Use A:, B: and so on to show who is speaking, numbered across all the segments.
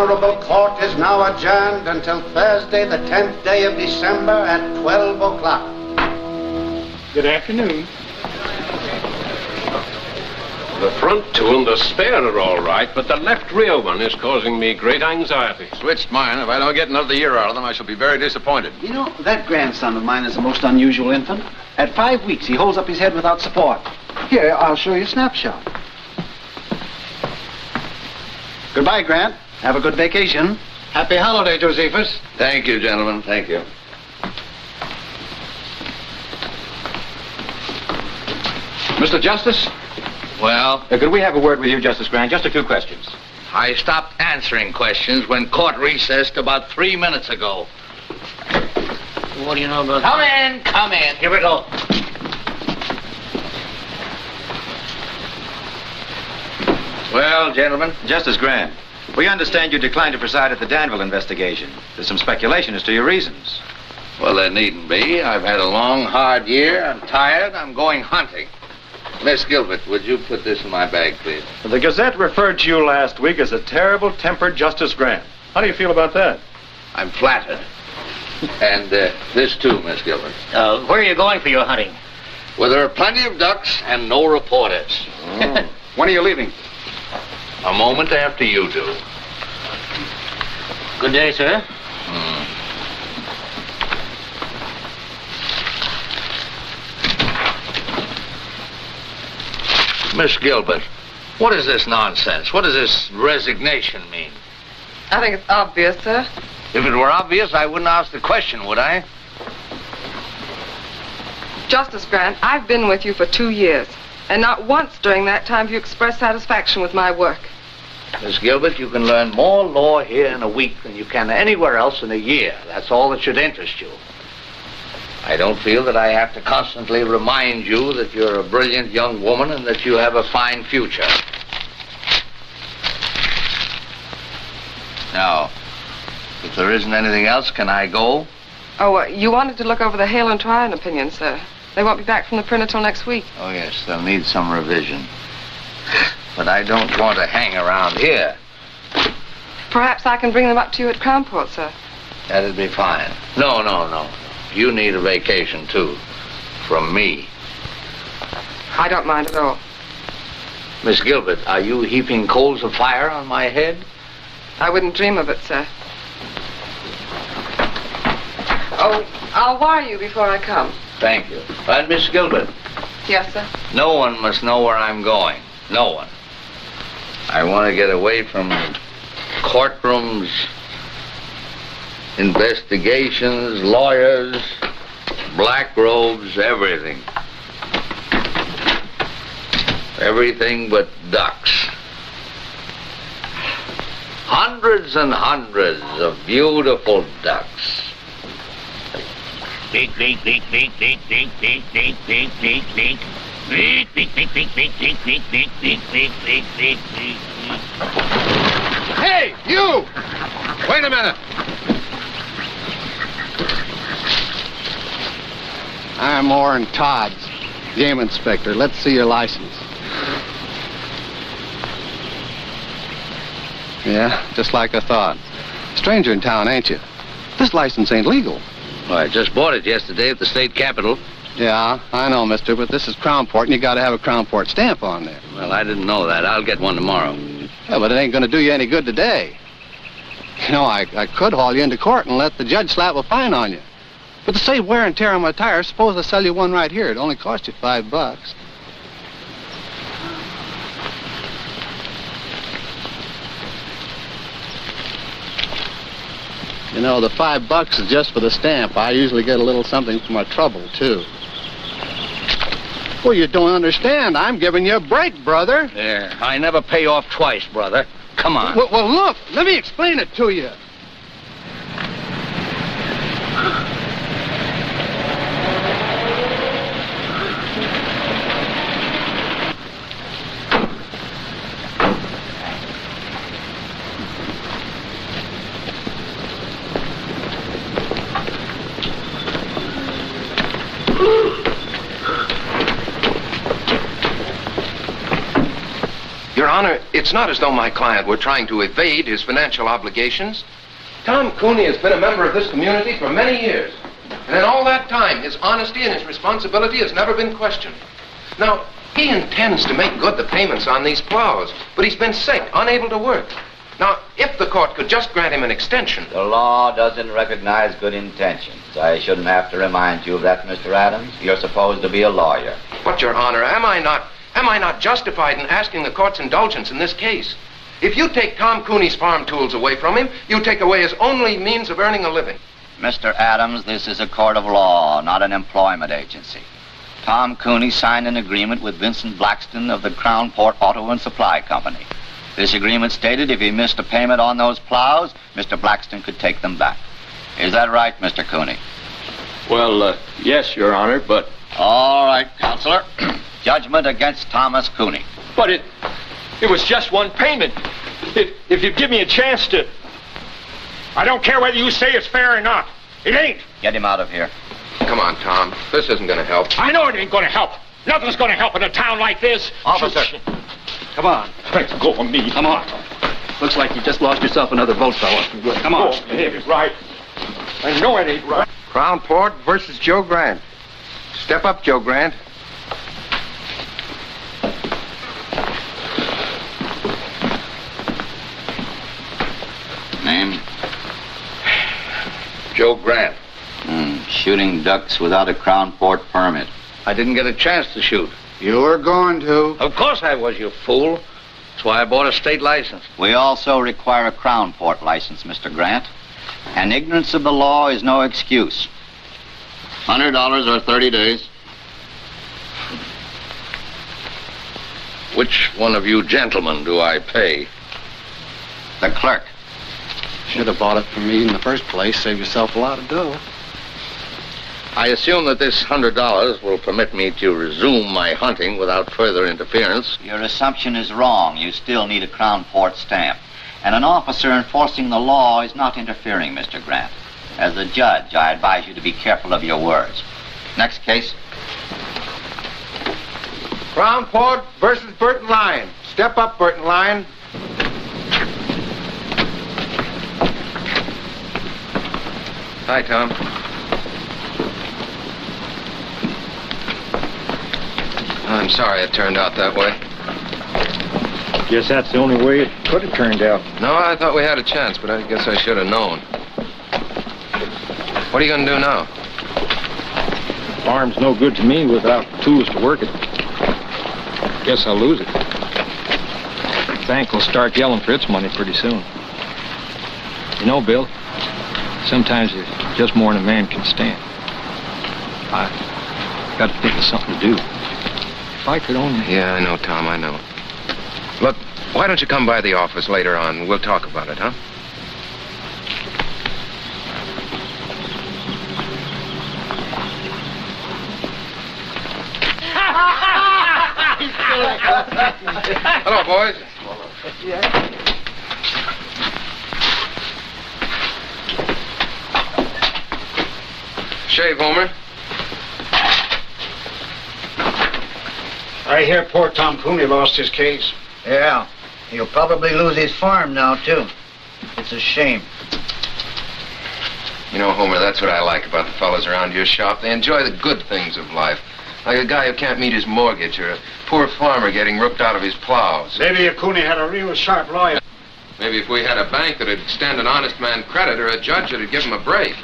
A: Honorable Court is now adjourned until Thursday, the 10th day of December at 12 o'clock.
B: Good afternoon.
C: The front two and the spare are all right, but the left rear one is causing me great anxiety.
D: Switched mine. If I don't get another year out of them, I shall be very disappointed.
E: You know, that grandson of mine is a most unusual infant. At 5 weeks, he holds up his head without support. Here, I'll show you a snapshot. Goodbye, Grant. Have a good vacation.
B: Happy holiday, Josephus.
D: Thank you, gentlemen. Thank you.
F: Mr. Justice?
D: Well,
F: Could we have a word with you, Justice Grant? Just a few questions.
D: I stopped answering questions when court recessed about 3 minutes ago.
G: What do you know about
D: Come in, come in.
G: Here we go.
D: Well, gentlemen,
F: Justice Grant, we understand you declined to preside at the Danville investigation. There's some speculation as to your reasons.
D: well, there needn't be. I've had a long, hard year. I'm tired. I'm going hunting. Miss Gilbert, would you put this in my bag, please?
B: The Gazette referred to you last week as a terrible-tempered Justice Grant. How do you feel about that?
D: I'm flattered. And this too, Miss Gilbert.
G: Where are you going for your hunting?
D: Well, there are plenty of ducks and no reporters.
F: Oh. When are you leaving?
D: A moment after you do.
G: Good day, sir.
D: Miss Gilbert, what is this nonsense? What does this resignation mean?
H: I think it's obvious, sir.
D: If it were obvious, I wouldn't ask the question, would I?
H: Justice Grant, I've been with you for 2 years, and not once during that time have you expressed satisfaction with my work.
D: Miss Gilbert, you can learn more law here in a week than you can anywhere else in a year. That's all that should interest you. I don't feel that I have to constantly remind you that you're a brilliant young woman and that you have a fine future. Now, if there isn't anything else, can I go?
H: Oh, you wanted to look over the Hale and Tryon opinion, sir. They won't be back from the printer till next week.
D: Oh, yes, they'll need some revision. But I don't want to hang around here.
H: Perhaps I can bring them up to you at Crownport, sir.
D: That'd be fine. No. You need a vacation, too. From me.
H: I don't mind at all.
D: Miss Gilbert, are you heaping coals of fire on my head?
H: I wouldn't dream of it, sir. Oh, I'll wire you before I come.
D: Thank you. And Miss Gilbert,
H: Yes, sir.
D: no one must know where I'm going. No one. I want to get away from courtrooms, investigations, lawyers, black robes, everything. Everything but ducks. Hundreds and hundreds of beautiful ducks.
G: Beak, beak, beak, beak, beak, beak, beak, beak, beak, beak, beak. Beak, beak, beak, beak, beak, beak, beak, beak, beak, beak, beak, beak, beak.
D: Hey, you! Wait a minute.
A: I'm Orrin Todd, game inspector. Let's see your license. Yeah, just like I thought. Stranger in town, ain't you? This license ain't legal.
D: Well, I just bought it yesterday at the state capitol.
A: Yeah, I know, mister, but this is Crownport, and you gotta have a Crownport stamp on there.
D: Well, I didn't know that. I'll get one tomorrow.
A: Yeah, but it ain't gonna do you any good today. You know, I could haul you into court and let the judge slap a fine on you. But to save wear and tear on my tires, suppose I sell you one right here. It only cost you $5. You know, the $5 is just for the stamp. I usually get a little something for my trouble, too. Well, you don't understand. I'm giving you a break, brother.
D: There. I never pay off twice, brother. Come on.
A: Well, look, let me explain it to you.
C: Your Honor, it's not as though my client were trying to evade his financial obligations. Tom Cooney has been a member of this community for many years. And in all that time, his honesty and his responsibility has never been questioned. Now, he intends to make good the payments on these plows, but he's been sick, unable to work. Now, if the court could just grant him an extension...
D: The law doesn't recognize good intentions. I shouldn't have to remind you of that, Mr. Adams. You're supposed to be a lawyer.
C: But, Your Honor, am I not justified in asking the court's indulgence in this case? If you take Tom Cooney's farm tools away from him, you take away his only means of earning a living.
D: Mr. Adams, this is a court of law, not an employment agency. Tom Cooney signed an agreement with Vincent Blackston of the Crown Port Auto and Supply Company. This agreement stated if he missed a payment on those plows, Mr. Blackston could take them back. Is that right, Mr. Cooney?
C: Well, yes, Your Honor, but...
D: All right, Counselor. Judgment against Thomas Cooney.
I: But it was just one payment. If you give me a chance to... I don't care whether you say it's fair or not. It ain't.
D: Get him out of here.
C: Come on, Tom. This isn't going to help.
I: I know it ain't going to help. Nothing's going to help in a town like this.
D: Officer.
E: Come on.
I: Let's go for me.
E: Come on. Looks like you just lost yourself another vote, fella. Come on.
I: Oh, it ain't right. I know it ain't right.
C: Crown Port versus Joe Grant. Step up, Joe Grant.
D: Name?
C: Joe Grant.
D: Shooting ducks without a Crown Port permit.
C: I didn't get a chance to shoot.
A: You were going to.
C: Of course I was, you fool. That's why I bought a state license.
D: We also require a Crown Port license, Mr. Grant. And ignorance of the law is no excuse.
C: $100 or 30 days. Which one of you gentlemen do I pay?
D: The clerk.
A: Should have bought it from me in the first place. Save yourself a lot of dough.
C: I assume that this $100 will permit me to resume my hunting without further interference.
D: Your assumption is wrong. You still need a Crown Port stamp. And an officer enforcing the law is not interfering, Mr. Grant. As a judge, I advise you to be careful of your words. Next case.
C: Crown Port versus Burton Lyon. Step up, Burton Lyon. Hi, Tom. I'm sorry it turned out that way.
I: Guess that's the only way it could have turned out.
C: No, I thought we had a chance, but I guess I should have known. What are you going to do now?
I: Farm's no good to me without tools to work it. Guess I'll lose it. Bank will start yelling for its money pretty soon. You know, Bill, sometimes it's just more than a man can stand. I got to think of something to do. If I could only...
C: Yeah, I know, Tom, I know. Look, why don't you come by the office later on? We'll talk about it, huh? Hello, boys. Shave, Homer.
E: I hear poor Tom Cooney lost his case.
J: Yeah. He'll probably lose his farm now, too. It's a shame.
C: You know, Homer, that's what I like about the fellas around your shop. They enjoy the good things of life. Like a guy who can't meet his mortgage or a poor farmer getting ripped out of his plows.
E: Maybe if Cooney had a real sharp lawyer.
C: Maybe if we had a bank that'd extend an honest man credit or a judge that'd give him a break.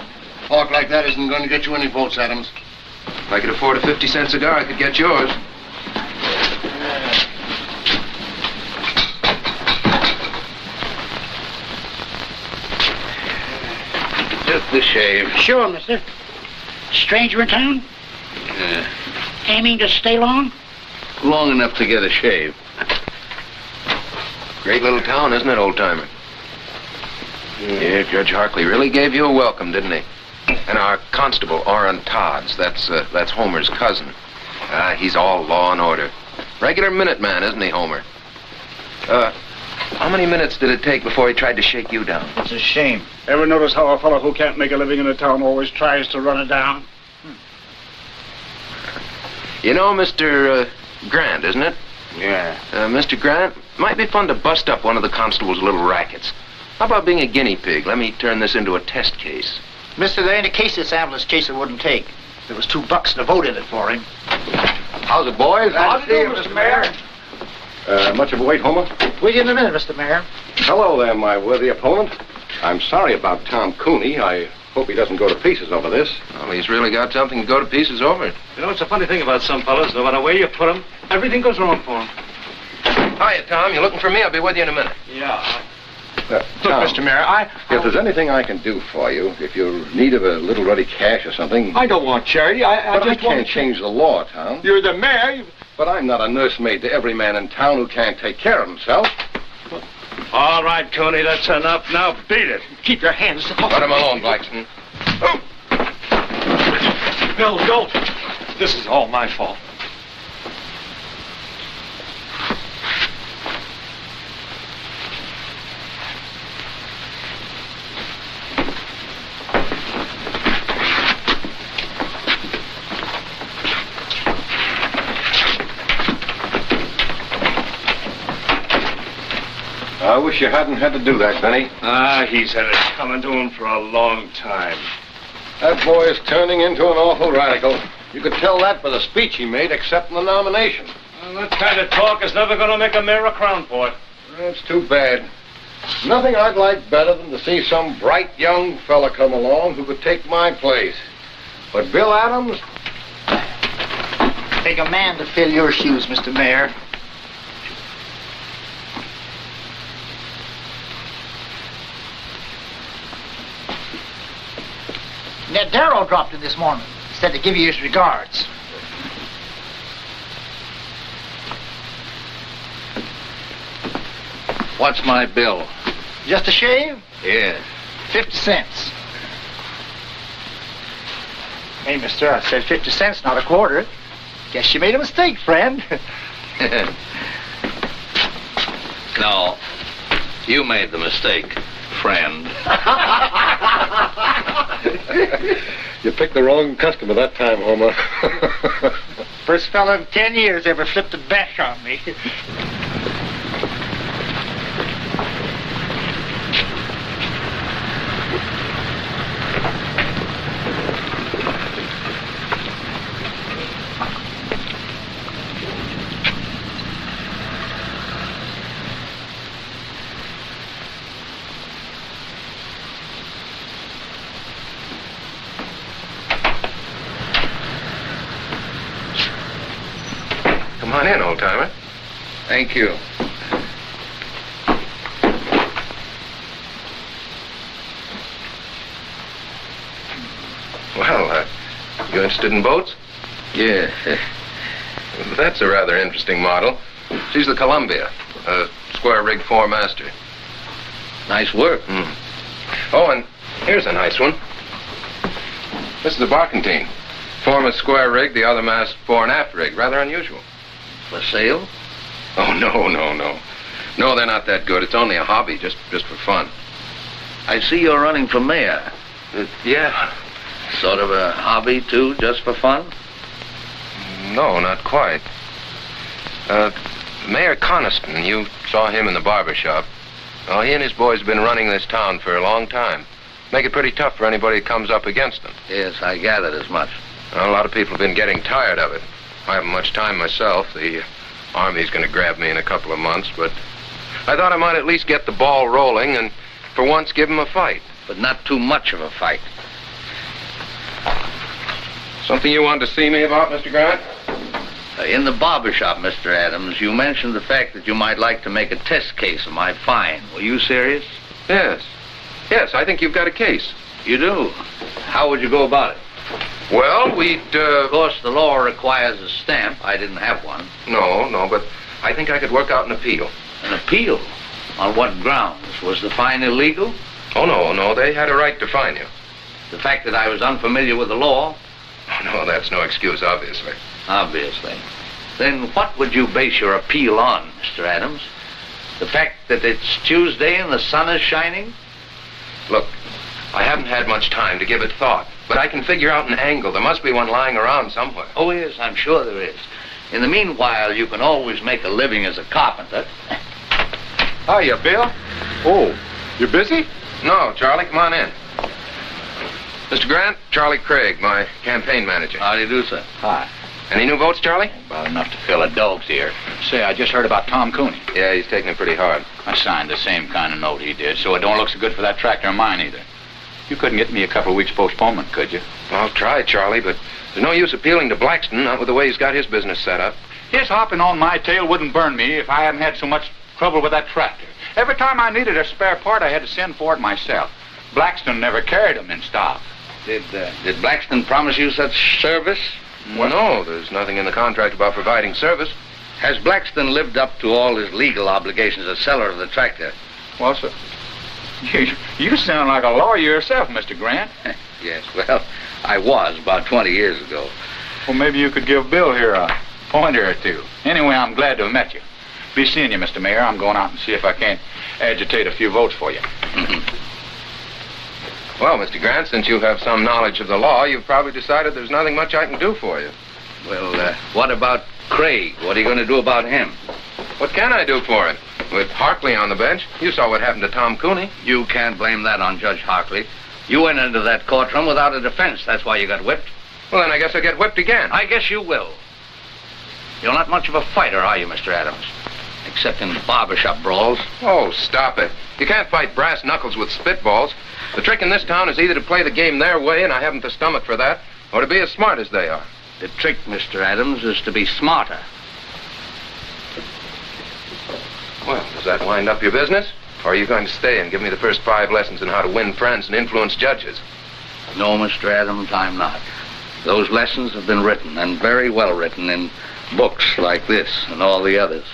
A: Talk like that isn't going to get you any votes, Adams.
C: If I could afford a 50-cent cigar, I could get yours.
D: Just the shave.
J: Sure, mister. Stranger in town?
D: Yeah.
J: Aiming to stay long?
D: Long enough to get a shave.
C: Great little town, isn't it, old-timer? Yeah, Judge Harkley really gave you a welcome, didn't he? And our constable, Orrin Todds, that's Homer's cousin. He's all law and order. Regular Minuteman, isn't he, Homer? How many minutes did it take before he tried to shake you down?
J: It's a shame.
E: Ever notice how a fellow who can't make a living in a town always tries to run it down?
C: You know Mr. Grant, isn't it?
D: Yeah.
C: Mr. Grant, It might be fun to bust up one of the constable's little rackets. How about being a guinea pig? Let me turn this into a test case.
J: Mister, there ain't a case this ambulance chaser wouldn't take. There was $2 to vote in it for him.
D: How's it, boys?
J: How's it doing, Mr. Mayor?
K: Much of a wait, Homer?
J: Wait in a minute, Mr. Mayor.
K: Hello there, my worthy opponent. I'm sorry about Tom Cooney. I hope he doesn't go to pieces over this.
C: Well, he's really got something to go to pieces over it.
B: You know, it's a funny thing about some fellas. No matter where you put them, everything goes wrong for them.
C: Hiya, Tom. You looking for me? I'll be with you in a minute.
B: Yeah.
K: Look,
B: Tom, Mr. Mayor,
K: if there's anything I can do for you, if you're in need of a little ready cash or something...
I: I don't want charity. I just
K: can't change the law, Tom.
I: You're the mayor.
K: But I'm not a nursemaid to every man in town who can't take care of himself.
B: All right, Coney, that's enough. Now beat it.
J: Keep your hands off.
C: Let him alone, Blackston.
B: Oh. Bill, don't. This is all my fault.
K: I wish you hadn't had to do that, Benny.
B: He's had it coming to him for a long time.
K: That boy is turning into an awful radical. You could tell that by the speech he made accepting the nomination.
B: Well, that kind of talk is never going to make a mayor a crown port.
K: That's too bad. Nothing I'd like better than to see some bright young fella come along who could take my place. But Bill Adams...
J: Take a man to fill your shoes, Mr. Mayor. Ned Darrow dropped in this morning. Said to give you his regards.
D: What's my bill?
J: Just a shave?
D: Yes.
J: 50 cents. Hey, mister, I said 50 cents, not a quarter. Guess you made a mistake, friend.
D: No, you made the mistake, friend.
K: You picked the wrong customer that time, Homer.
J: First fella in 10 years ever flipped a bash on me.
C: Come on in, old-timer.
D: Thank you.
C: Well, you interested in boats?
D: Yeah.
C: That's a rather interesting model. She's the Columbia, a square-rig four-master.
D: Nice work.
C: Oh, and here's a nice one. This is a barkentine. Form a square rig, the other mast fore and aft rig. Rather unusual.
D: For sale?
C: Oh, no. No, they're not that good. It's only a hobby, just for fun.
D: I see you're running for mayor.
C: Yeah.
D: Sort of a hobby, too, just for fun?
C: No, not quite. Mayor Coniston, you saw him in the barber shop. Well, he and his boys have been running this town for a long time. Make it pretty tough for anybody who comes up against them.
D: Yes, I gathered as much.
C: Well, a lot of people have been getting tired of it. I haven't much time myself. The Army's going to grab me in a couple of months, but I thought I might at least get the ball rolling and for once give them a fight.
D: But not too much of a fight.
C: Something you wanted to see me about, Mr. Grant?
D: In the barber shop, Mr. Adams, you mentioned the fact that you might like to make a test case of my fine. Were you serious?
C: Yes. Yes, I think you've got a case.
D: You do? How would you go about it?
C: Well, we'd,
D: Of course, the law requires a stamp. I didn't have one.
C: No, but I think I could work out an appeal.
D: An appeal? On what grounds? Was the fine illegal?
C: Oh, no, they had a right to fine you.
D: The fact that I was unfamiliar with the law?
C: Oh, no, that's no excuse, obviously.
D: Obviously. Then what would you base your appeal on, Mr. Adams? The fact that it's Tuesday and the sun is shining?
C: Look, I haven't had much time to give it thought, but I can figure out an angle. There must be one lying around somewhere.
D: Oh, yes, I'm sure there is. In the meanwhile, you can always make a living as a carpenter.
L: Hiya, Bill. Oh, you busy?
C: No, Charlie, come on in. Mr. Grant, Charlie Craig, my campaign manager.
D: How do you do, sir?
L: Hi.
C: Any new votes, Charlie?
D: About enough to fill a dog's ear.
L: Say, I just heard about Tom Cooney.
C: Yeah, he's taking it pretty hard.
L: I signed the same kind of note he did, so it don't look so good for that tractor of mine either. You couldn't get me a couple of weeks postponement, could you?
C: I'll try, Charlie, but there's no use appealing to Blackston, not with the way he's got his business set up.
L: His hopping on my tail wouldn't burn me if I hadn't had so much trouble with that tractor. Every time I needed a spare part, I had to send for it myself. Blackston never carried them in stock.
D: Did Blackston promise you such service?
C: Well, no, there's nothing in the contract about providing service.
D: Has Blackston lived up to all his legal obligations as seller of the tractor?
L: Well, sir, you sound like a lawyer yourself, Mr. Grant.
D: Yes, well, I was about 20 years ago.
L: Well, maybe you could give Bill here a pointer or two. Anyway, I'm glad to have met you. Be seeing you, Mr. Mayor. I'm going out and see if I can't agitate a few votes for you.
C: Well, Mr. Grant, since you have some knowledge of the law, you've probably decided there's nothing much I can do for you.
D: Well, what about Craig? What are you going to do about him?
C: What can I do for him? With Harkley on the bench, you saw what happened to Tom Cooney.
D: You can't blame that on Judge Harkley. You went into that courtroom without a defense. That's why you got whipped.
C: Well, then I guess I'll get whipped again.
D: I guess you will. You're not much of a fighter, are you, Mr. Adams? Except in barbershop brawls.
C: Oh, stop it. You can't fight brass knuckles with spitballs. The trick in this town is either to play the game their way, and I haven't the stomach for that, or to be as smart as they are.
D: The trick, Mr. Adams, is to be smarter.
C: Well, does that wind up your business? Or are you going to stay and give me the first 5 lessons on how to win friends and influence judges?
D: No, Mr. Adams, I'm not. Those lessons have been written, and very well written, in books like this and all the others.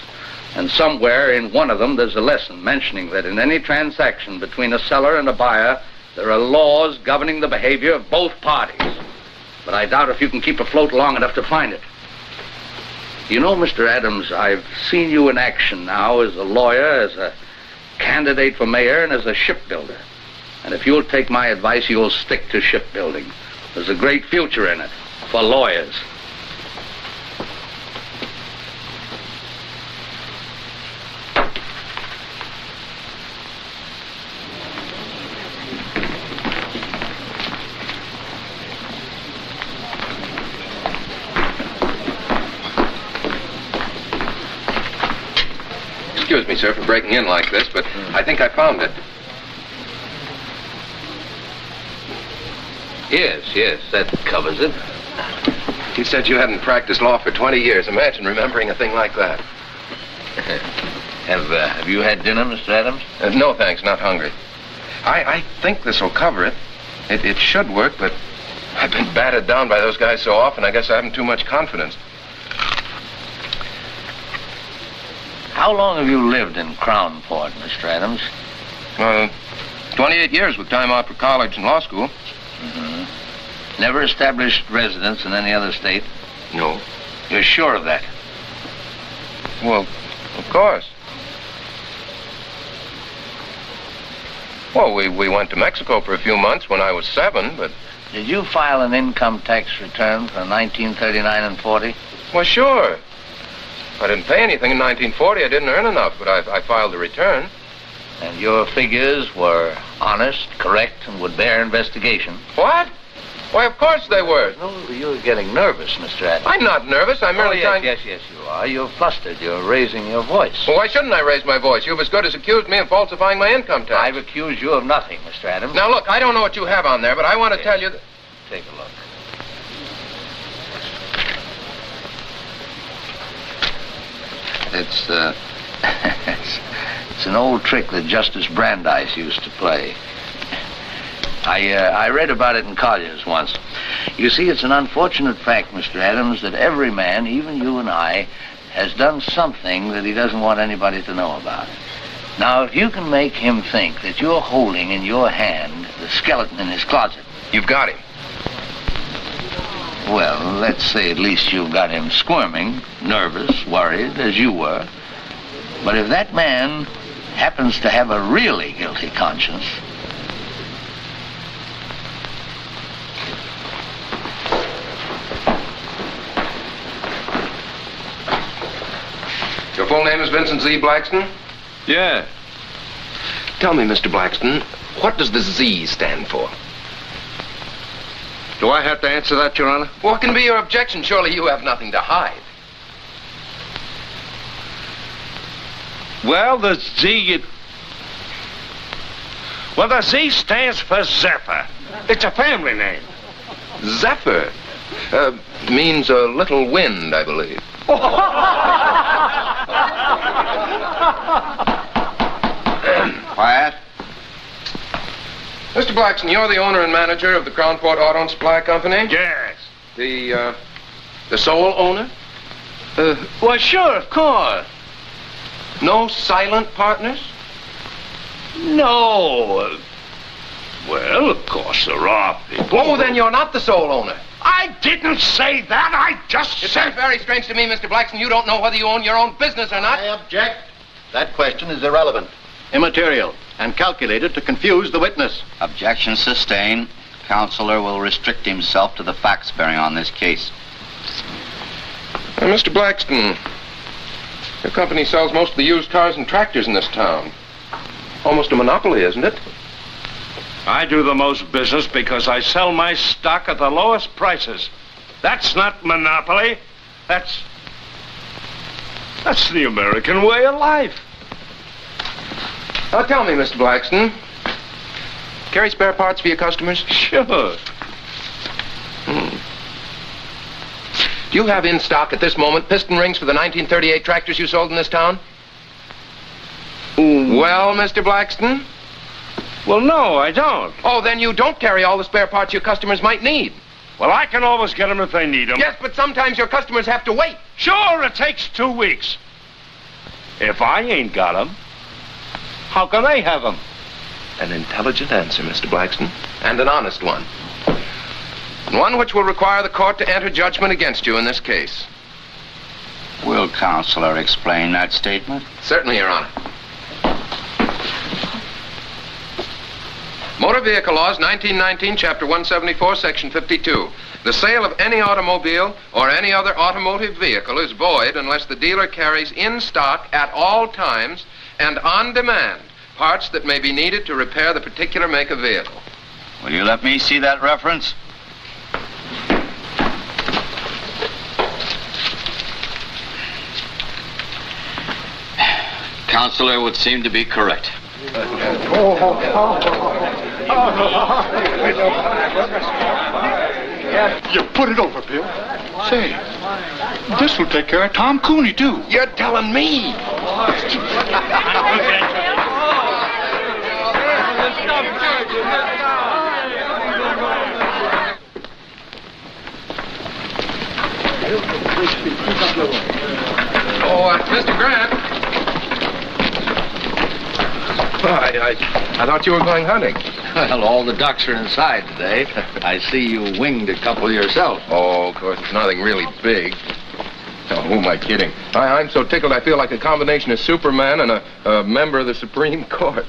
D: And somewhere in one of them there's a lesson mentioning that in any transaction between a seller and a buyer, there are laws governing the behavior of both parties. But I doubt if you can keep afloat long enough to find it. You know, Mr. Adams, I've seen you in action now as a lawyer, as a candidate for mayor, and as a shipbuilder. And if you'll take my advice, you'll stick to shipbuilding. There's a great future in it for lawyers.
C: Excuse me, sir, for breaking in like this, but I think I found it.
D: Yes, that covers it.
C: You said you hadn't practiced law for 20 years. Imagine remembering a thing like that.
D: Have you had dinner, Mr. Adams?
C: No, thanks, not hungry. I think this will cover it. It should work, but I've been battered down by those guys so often, I guess I haven't too much confidence.
D: How long have you lived in Crownport, Mr. Adams?
C: 28 years with time out for college and law school.
D: Never established residence in any other state?
C: No.
D: You're sure of that?
C: Well, of course. Well, we went to Mexico for a few months when I was 7, but...
D: Did you file an income tax return for 1939 and 40?
C: Well, sure. I didn't pay anything in 1940. I didn't earn enough, but I filed a return.
D: And your figures were honest, correct, and would bear investigation?
C: What? Why, of course they were.
D: No, you're getting nervous, Mr. Adams.
C: I'm not nervous. I'm merely trying...
D: Yes, you are. You're flustered. You're raising your voice.
C: Well, why shouldn't I raise my voice? You've as good as accused me of falsifying my income tax.
D: I've accused you of nothing, Mr. Adams.
C: Now, look, I don't know what you have on there, but I want to tell you that...
D: Take a look. It's an old trick that Justice Brandeis used to play. I read about it in Collier's once. You see, it's an unfortunate fact, Mr. Adams, that every man, even you and I, has done something that he doesn't want anybody to know about. Now, if you can make him think that you're holding in your hand the skeleton in his closet...
C: You've got him.
D: Well, let's say at least you've got him squirming, nervous, worried, as you were. But if that man happens to have a really guilty conscience...
C: Your full name is Vincent Z. Blackston?
L: Yeah,
C: Tell me, Mr. Blackston, what does the Z stand for?
K: Do I have to answer that, Your Honor?
C: What can be your objection? Surely you have nothing to hide.
K: Well, the Z stands for Zephyr. It's a family name.
C: Zephyr? Means a little wind, I believe.
D: Quiet.
C: Mr. Blackston, you're the owner and manager of the Crownport Auto and Supply Company?
K: Yes.
C: The sole owner?
K: Well, sure, of course.
C: No silent partners?
K: No. Well, of course there are people.
C: Oh, then you're not the sole owner.
K: I didn't say that. I just
C: It
K: said...
C: sounds very strange to me, Mr. Blackston. You don't know whether you own your own business or not.
J: I object. That question is irrelevant, immaterial, and calculated to confuse the witness.
M: Objection sustained. Counselor will restrict himself to the facts bearing on this case.
C: Mr. Blackston, your company sells most of the used cars and tractors in this town. Almost a monopoly, isn't it?
K: I do the most business because I sell my stock at the lowest prices. That's not monopoly. That's the American way of life.
C: Now tell me, Mr. Blackston, carry spare parts for your customers?
K: Sure.
C: Do you have in stock at this moment piston rings for the 1938 tractors you sold in this town? Well, Mr. Blackston?
K: Well, no, I don't.
C: Oh, then you don't carry all the spare parts your customers might need.
K: Well, I can always get them if they need them.
C: Yes, but sometimes your customers have to wait.
K: Sure, it takes 2 weeks. If I ain't got them, how can they have them?
C: An intelligent answer, Mr. Blackston, and an honest one. One which will require the court to enter judgment against you in this case.
M: Will Counselor explain that statement?
C: Certainly, Your Honor. Motor Vehicle Laws, 1919, Chapter 174, Section 52. The sale of any automobile or any other automotive vehicle is void unless the dealer carries in stock at all times and on demand parts that may be needed to repair the particular make of vehicle.
M: Will you let me see that reference? Counselor would seem to be correct.
L: You put it over, Bill. Say, this will take care of Tom Cooney, too.
C: You're telling me. Mr. Grant. I thought you were going hunting.
D: Well, all the ducks are inside today. I see you winged a couple yourself.
C: Oh, of course, nothing really big. Oh, who am I kidding? I'm so tickled I feel like a combination of Superman and a member of the Supreme Court.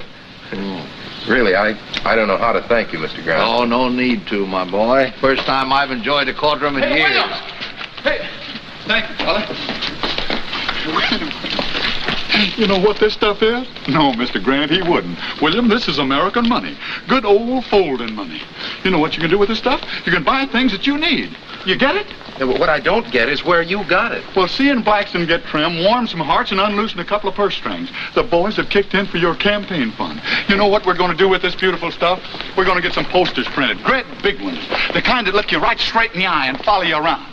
C: Really, I don't know how to thank you, Mr. Grant.
D: Oh, no need to, my boy. First time I've enjoyed a courtroom in years.
L: Hey, thank you, fella. You know what this stuff is? No, Mr. Grant, he wouldn't. William, this is American money. Good old folding money. You know what you can do with this stuff? You can buy things that you need. You get it?
C: Yeah, but what I don't get is where you got it.
L: Well, seeing Blackston get trim, warm some hearts, and unloosen a couple of purse strings. The boys have kicked in for your campaign fund. You know what we're going to do with this beautiful stuff? We're going to get some posters printed. Great big ones. The kind that look you right straight in the eye and follow you around.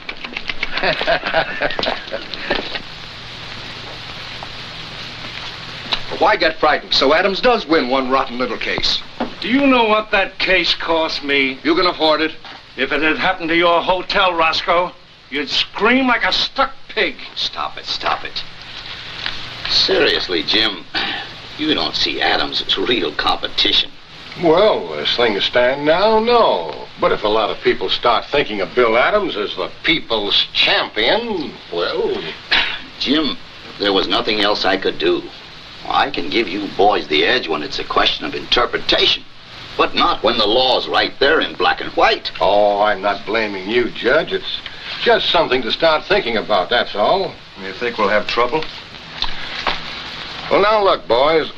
K: Why get frightened? So Adams does win one rotten little case. Do you know what that case cost me? You can afford it. If it had happened to your hotel, Roscoe, you'd scream like a stuck pig.
M: Stop it. Seriously, Jim, you don't see Adams as real competition.
K: Well, as things stand now, no. But if a lot of people start thinking of Bill Adams as the people's champion, well...
M: Jim, there was nothing else I could do. I can give you boys the edge when it's a question of interpretation, but not when the law's right there in black and white.
K: Oh, I'm not blaming you, Judge. It's just something to start thinking about, that's all.
F: You think we'll have trouble?
K: Well, now look, boys.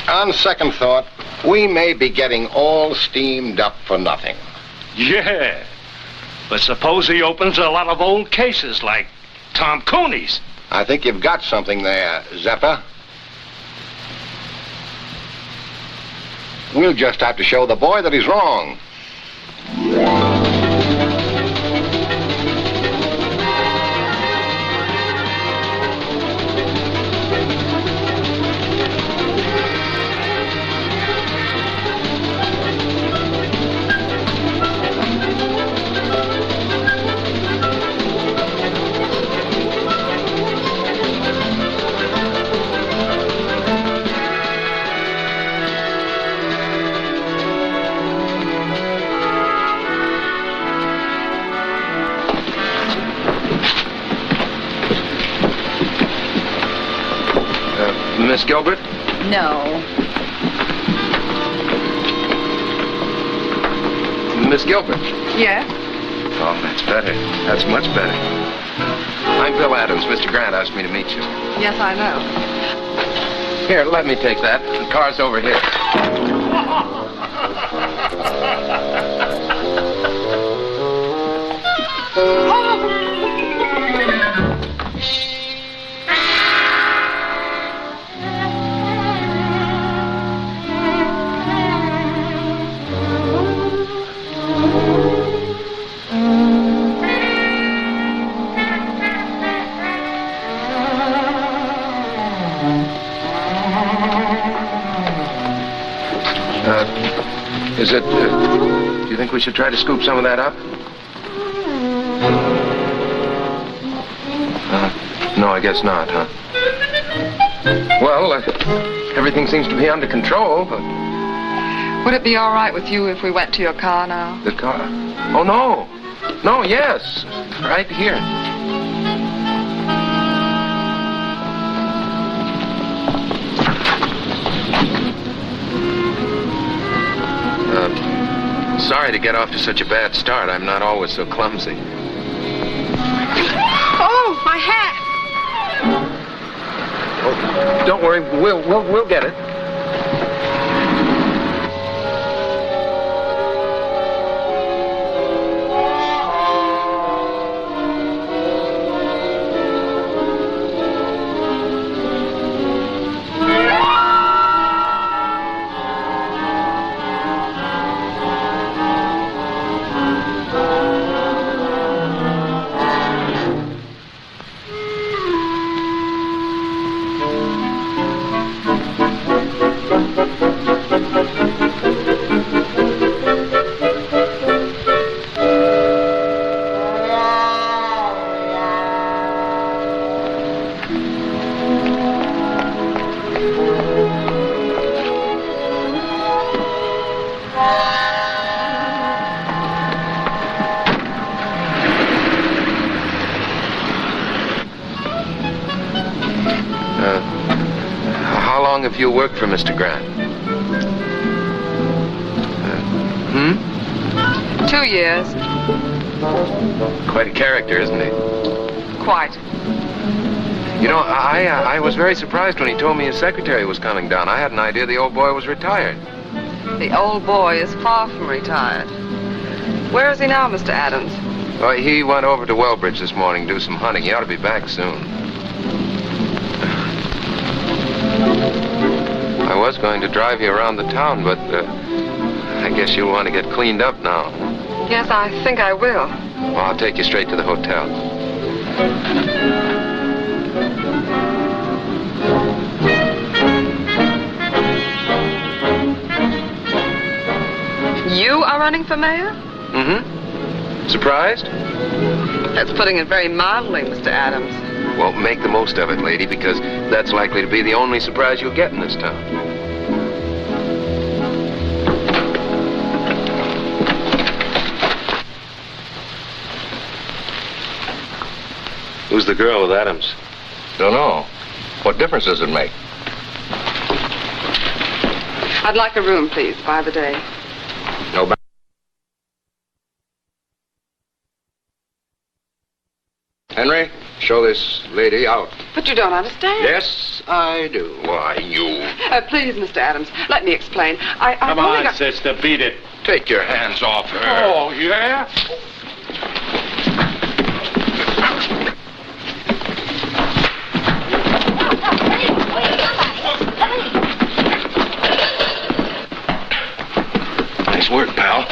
J: On second thought, we may be getting all steamed up for nothing.
K: Yeah. But suppose he opens a lot of old cases like Tom Cooney's.
J: I think you've got something there, Zeppa. We'll just have to show the boy that he's wrong.
C: Miss Gilbert?
N: No.
C: Miss Gilbert?
H: Yes?
C: Oh, that's better. That's much better. I'm Bill Adams. Mr. Grant asked me to meet you.
H: Yes, I know.
C: Here, let me take that. The car's over here. Do you think we should try to scoop some of that up? No, I guess not, huh? Well, everything seems to be under control, but...
H: Would it be all right with you if we went to your car now?
C: The car? Oh, no. No, yes. Right here. Sorry to get off to such a bad start. I'm not always so clumsy.
H: Oh, my hat!
C: Oh, don't worry. We'll get it. Have you worked for Mr. Grant?
H: 2 years.
C: Quite a character, isn't he?
H: Quite.
C: You know, I was very surprised when he told me his secretary was coming down. I had an idea the old boy was retired.
H: The old boy is far from retired. Where is he now, Mr. Adams?
C: Well, he went over to Wellbridge this morning to do some hunting. He ought to be back soon. I was going to drive you around the town, but I guess you'll want to get cleaned up now.
H: Yes, I think I will.
C: Well, I'll take you straight to the hotel.
H: You are running for mayor?
C: Mm-hmm. Surprised?
H: That's putting it very mildly, Mr. Adams.
C: Well, make the most of it, lady, because that's likely to be the only surprise you'll get in this town.
F: Who's the girl with Adams?
C: Don't know. What difference does it make?
H: I'd like a room, please, by the day.
C: No. Henry? show this lady out.
H: But you don't understand.
C: Yes, I do. Why, you...
H: Please, Mr. Adams, let me explain.
B: Come on, sister, beat it.
C: Take your hands off her.
B: Oh, yeah?
C: Nice work, pal.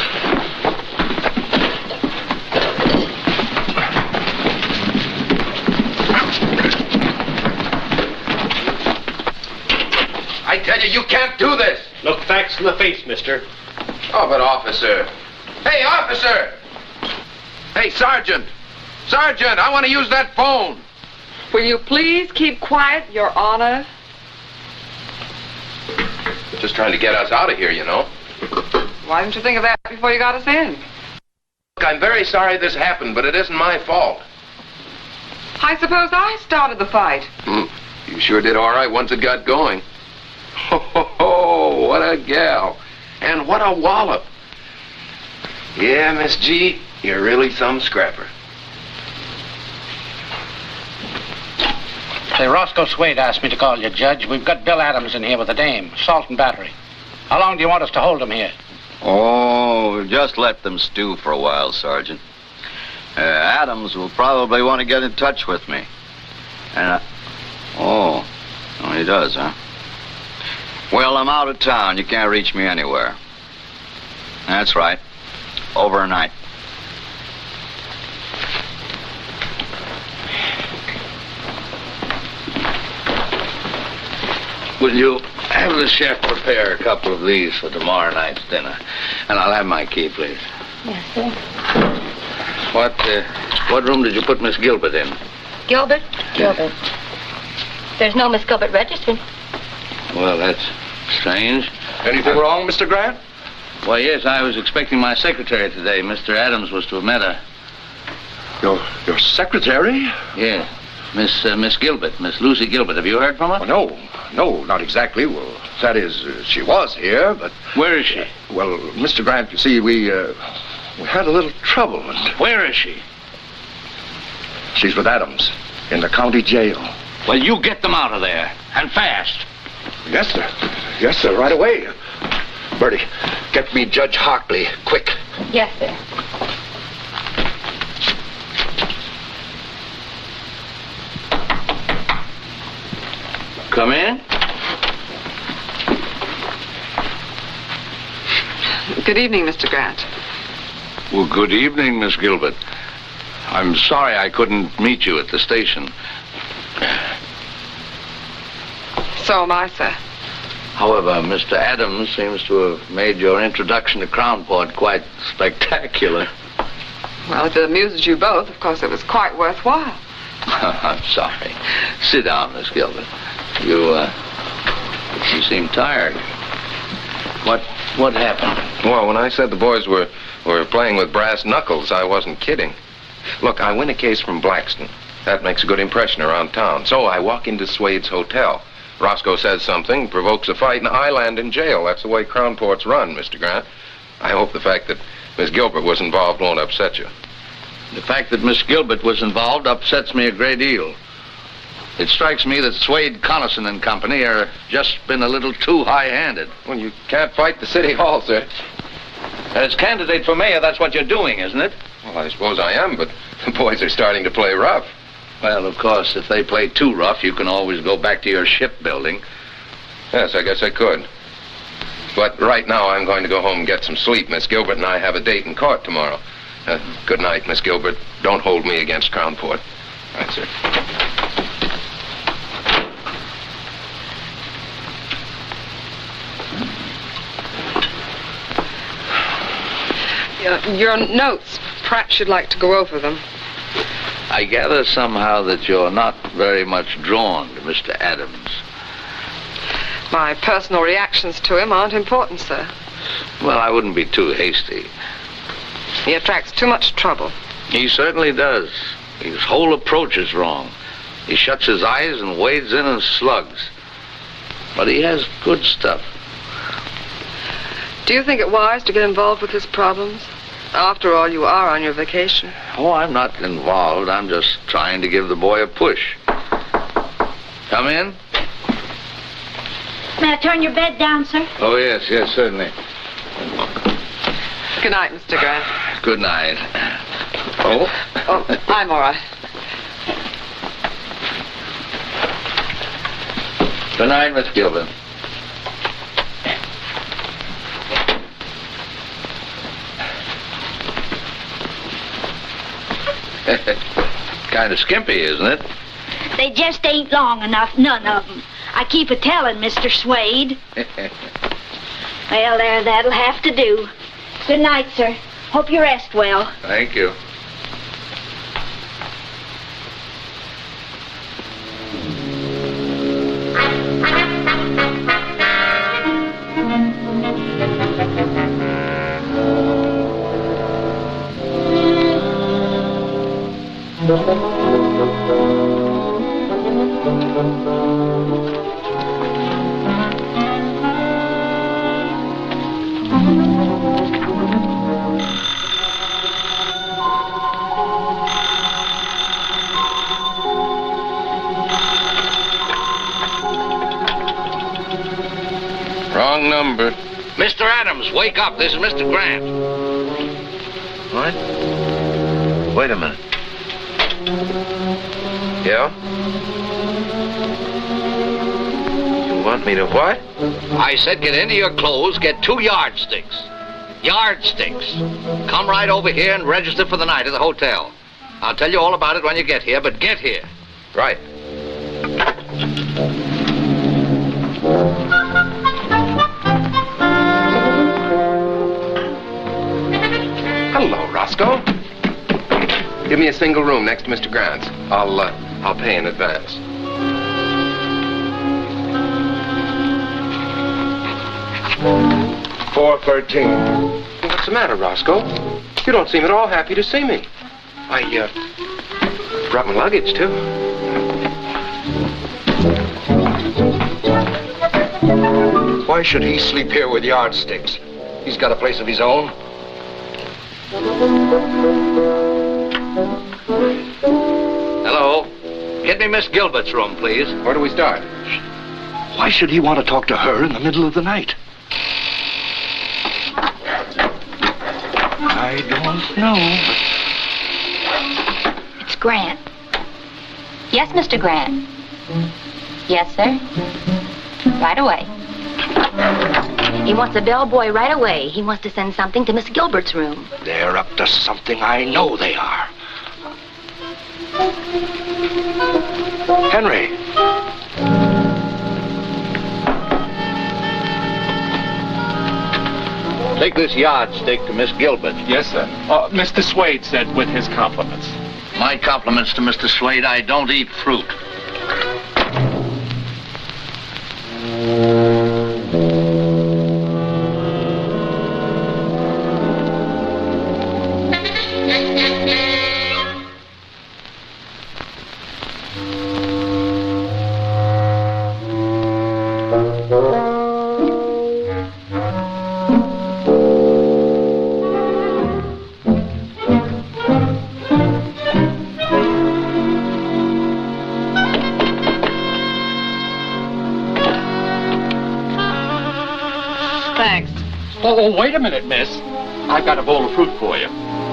C: I tell you, you can't do this.
B: Look facts in the face, mister.
C: Oh, but officer. Hey, officer! Hey, Sergeant! Sergeant, I want to use that phone.
H: Will you please keep quiet, Your Honor?
C: Just trying to get us out of here, you know.
H: Why didn't you think of that before you got us in?
C: Look, I'm very sorry this happened, but it isn't my fault.
H: I suppose I started the fight.
C: You sure did all right once it got going. Ho, ho, ho, what a gal. And what a wallop. Yeah, Miss G, you're really some scrapper.
N: Say, Roscoe Swade asked me to call you, Judge. We've got Bill Adams in here with a dame, assault and battery. How long do you want us to hold him here?
M: Oh, just let them stew for a while, Sergeant. Adams will probably want to get in touch with me. And, oh, he does, huh? Well, I'm out of town. You can't reach me anywhere. That's right. Overnight.
D: Will you have the chef prepare a couple of these for tomorrow night's dinner? And I'll have my key, please.
O: Yes, sir.
D: What room did you put Miss Gilbert in?
O: Gilbert? Gilbert. There's no Miss Gilbert registered.
D: Well, that's strange.
B: Anything wrong, Mr. Grant?
D: Why, yes, I was expecting my secretary today. Mr. Adams was to have met her.
B: Your secretary?
D: Yeah. Miss Gilbert, Miss Lucy Gilbert. Have you heard from her?
B: No, not exactly. Well, that is, she was here, but...
D: Where is she?
B: Well, Mr. Grant, you see, we had a little trouble. And
D: where is she?
B: She's with Adams in the county jail.
D: Well, you get them out of there, and fast.
B: Yes, sir. Yes, sir, right away. Bertie, get me Judge Hartley, quick.
O: Yes, sir.
D: Come in.
H: Good evening, Mr. Grant.
D: Well, good evening, Miss Gilbert. I'm sorry I couldn't meet you at the station.
H: So am I, sir.
D: However, Mr. Adams seems to have made your introduction to Crownport quite spectacular.
H: Well, if it amuses you both, of course it was quite worthwhile.
D: I'm sorry. Sit down, Miss Gilbert. You seem tired. What happened?
C: Well, when I said the boys were playing with brass knuckles, I wasn't kidding. Look, I win a case from Blackston. That makes a good impression around town. So I walk into Swade's hotel. Roscoe says something, provokes a fight, and I land in jail. That's the way Crownport's run, Mr. Grant. I hope the fact that Miss Gilbert was involved won't upset you.
D: The fact that Miss Gilbert was involved upsets me a great deal. It strikes me that Swade, Connison and Company are just been a little too high-handed.
C: Well, you can't fight the city hall, sir.
D: As candidate for mayor, that's what you're doing, isn't it?
C: Well, I suppose I am, but the boys are starting to play rough.
D: Well, of course, if they play too rough, you can always go back to your shipbuilding.
C: Yes, I guess I could. But right now, I'm going to go home and get some sleep. Miss Gilbert and I have a date in court tomorrow. Good night, Miss Gilbert. Don't hold me against Crownport. Right, sir.
H: Your notes, perhaps you'd like to go over them.
D: I gather somehow that you're not very much drawn to Mr. Adams.
H: My personal reactions to him aren't important, sir.
D: Well, I wouldn't be too hasty.
H: He attracts too much trouble.
D: He certainly does. His whole approach is wrong. He shuts his eyes and wades in and slugs. But he has good stuff.
H: Do you think it wise to get involved with his problems? After all, you are on your vacation.
D: Oh, I'm not involved. I'm just trying to give the boy a push. Come in.
O: May I turn your bed down, sir?
D: Oh, yes, certainly.
H: Good night, Mr. Grant.
D: Good night. Oh?
H: Oh, I'm all right.
D: Good night, Miss Gilbert. Kind of skimpy, isn't it?
O: They just ain't long enough, none of them. I keep a-telling Mr. Swade. Well, there, that'll have to do. Good night, sir. Hope you rest well.
D: Thank you. Wrong number. Mr. Adams, wake up. This is Mr. Grant.
C: What? Wait a minute. Yeah? You want me to what?
D: I said get into your clothes, get 2 yardsticks. Yardsticks. Come right over here and register for the night at the hotel. I'll tell you all about it when you get here, but get here.
C: Right. Hello, Roscoe. Give me a single room next to Mr. Grant's. I'll pay in advance. $413. What's the matter, Roscoe? You don't seem at all happy to see me. I brought my luggage, too.
K: Why should he sleep here with yardsticks? He's got a place of his own.
D: Hello. Get me Miss Gilbert's room, please.
C: Where do we start?
K: Why should he want to talk to her in the middle of the night? I don't know.
O: It's Grant. Yes, Mr. Grant. Yes, sir. Right away. He wants a bellboy right away. He wants to send something to Miss Gilbert's room.
K: They're up to something. I know they are. Henry.
D: Take this yardstick to Miss Gilbert.
I: Yes, sir. Mr. Swade said with his compliments.
D: My compliments to Mr. Swade. I don't eat fruit.
I: Oh, wait a minute, miss. I've got a bowl of fruit for you.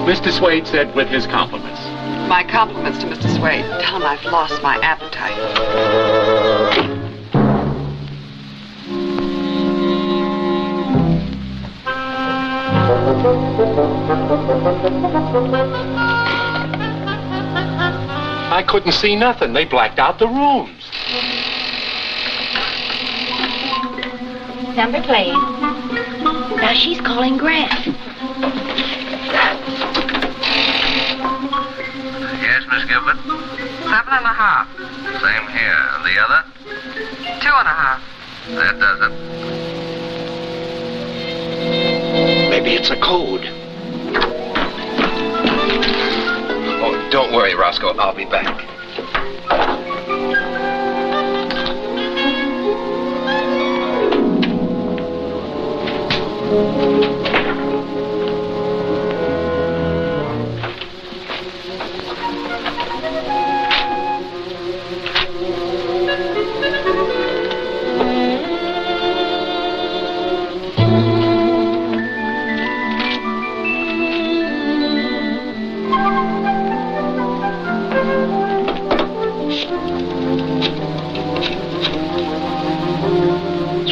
I: Mr. Swade said with his compliments.
H: My compliments to Mr. Swade. Tell him I've lost my appetite.
I: I couldn't see nothing. They blacked out the rooms.
O: Number, please. Now she's calling Grant.
D: Yes, Miss Gilbert?
H: 7.5.
D: Same here. And the other?
H: 2.5.
D: That does it.
K: Maybe it's a code.
C: Oh, don't worry, Roscoe. I'll be back.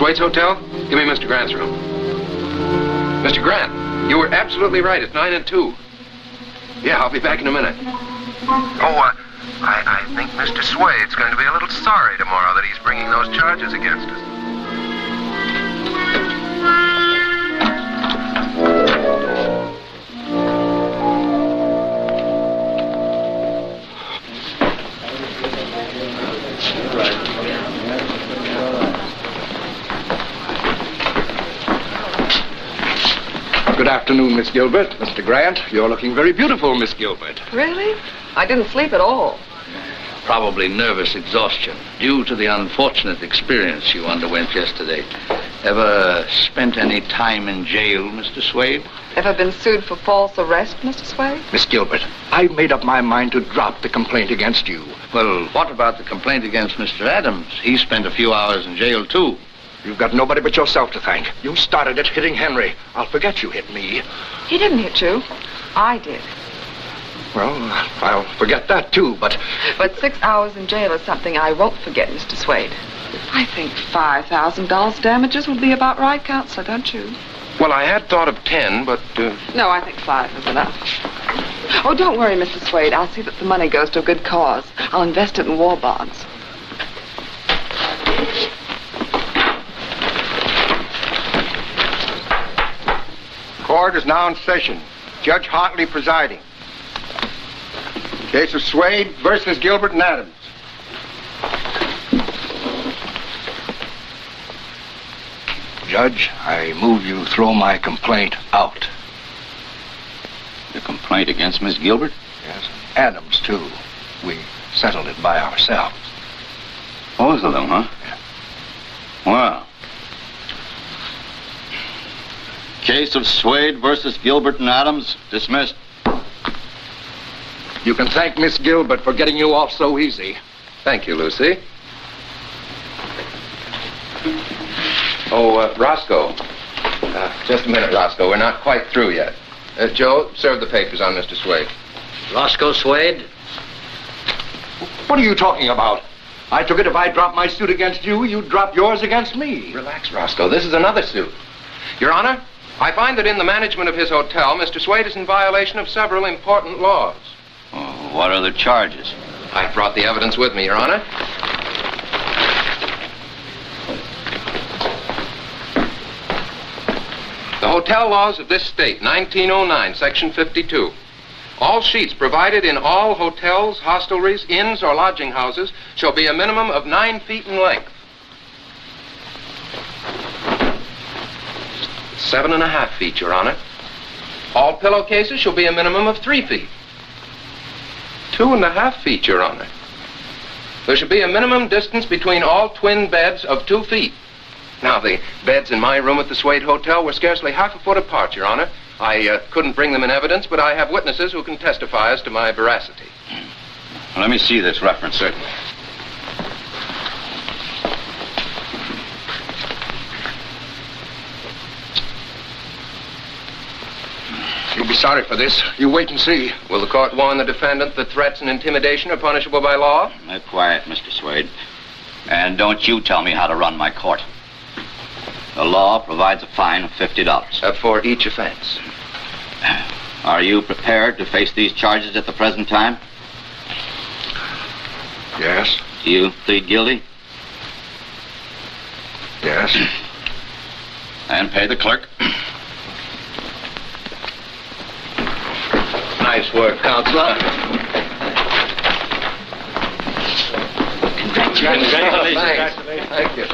C: Swade's hotel? Give me Mr. Grant's room. Mr. Grant, you were absolutely right. It's 9 and 2. Yeah, I'll be back in a minute. Oh, I think Mr. Swade's going to be a little sorry tomorrow that he's bringing those charges against us.
K: Good afternoon, Miss Gilbert. Mr. Grant, you're looking very beautiful, Miss Gilbert.
H: Really? I didn't sleep at all.
D: Probably nervous exhaustion due to the unfortunate experience you underwent yesterday. Ever spent any time in jail, Mr. Swade?
H: Ever been sued for false arrest, Mr. Swade?
K: Miss Gilbert, I've made up my mind to drop the complaint against you.
D: Well, what about the complaint against Mr. Adams? He spent a few hours in jail, too.
K: You've got nobody but yourself to thank. You started it hitting Henry. I'll forget you hit me.
H: He didn't hit you. I did.
K: Well, I'll forget that, too, but...
H: But 6 hours in jail is something I won't forget, Mr. Swade. I think $5,000 damages would be about right, Counselor, don't you?
C: Well, I had thought of 10, but...
H: No, I think 5 is enough. Oh, don't worry, Mr. Swade. I'll see that the money goes to a good cause. I'll invest it in war bonds.
P: Court is now in session. Judge Hartley presiding. Case of Swade versus Gilbert and Adams.
K: Judge, I move you throw my complaint out.
M: The complaint against Miss Gilbert?
K: Yes. Adams, too. We settled it by ourselves.
M: Both of them, huh?
K: Yeah.
M: Well. Case of Swade versus Gilbert and Adams, dismissed.
K: You can thank Miss Gilbert for getting you off so easy.
C: Thank you, Lucy. Oh, Roscoe. Just a minute, Roscoe. We're not quite through yet. Joe, serve the papers on Mr. Swade.
D: Roscoe Swade?
K: What are you talking about? I took it if I dropped my suit against you, you'd drop yours against me.
C: Relax, Roscoe. This is another suit. Your Honor, I find that in the management of his hotel, Mr. Swade is in violation of several important laws.
M: Oh, what are the charges?
C: I brought the evidence with me, Your Honor. The hotel laws of this state, 1909, Section 52. All sheets provided in all hotels, hostelries, inns, or lodging houses shall be a minimum of 9 feet in length. 7.5 feet, Your Honor. All pillowcases shall be a minimum of 3 feet. 2.5 feet, Your Honor. There should be a minimum distance between all twin beds of 2 feet. Now, the beds in my room at the Swade Hotel were scarcely half a foot apart, Your Honor. I couldn't bring them in evidence, but I have witnesses who can testify as to my veracity.
M: Well, let me see this reference.
C: Certainly.
K: You'll be sorry for this. You wait and see.
C: Will the court warn the defendant that threats and intimidation are punishable by law?
M: Be quiet, Mr. Swade. And don't you tell me how to run my court. The law provides a fine of $50.
C: For each offense.
M: Are you prepared to face these charges at the present time?
K: Yes.
M: Do you plead guilty?
K: Yes.
M: And pay the clerk.
D: Nice work, Counselor.
C: Congratulations. Thank you.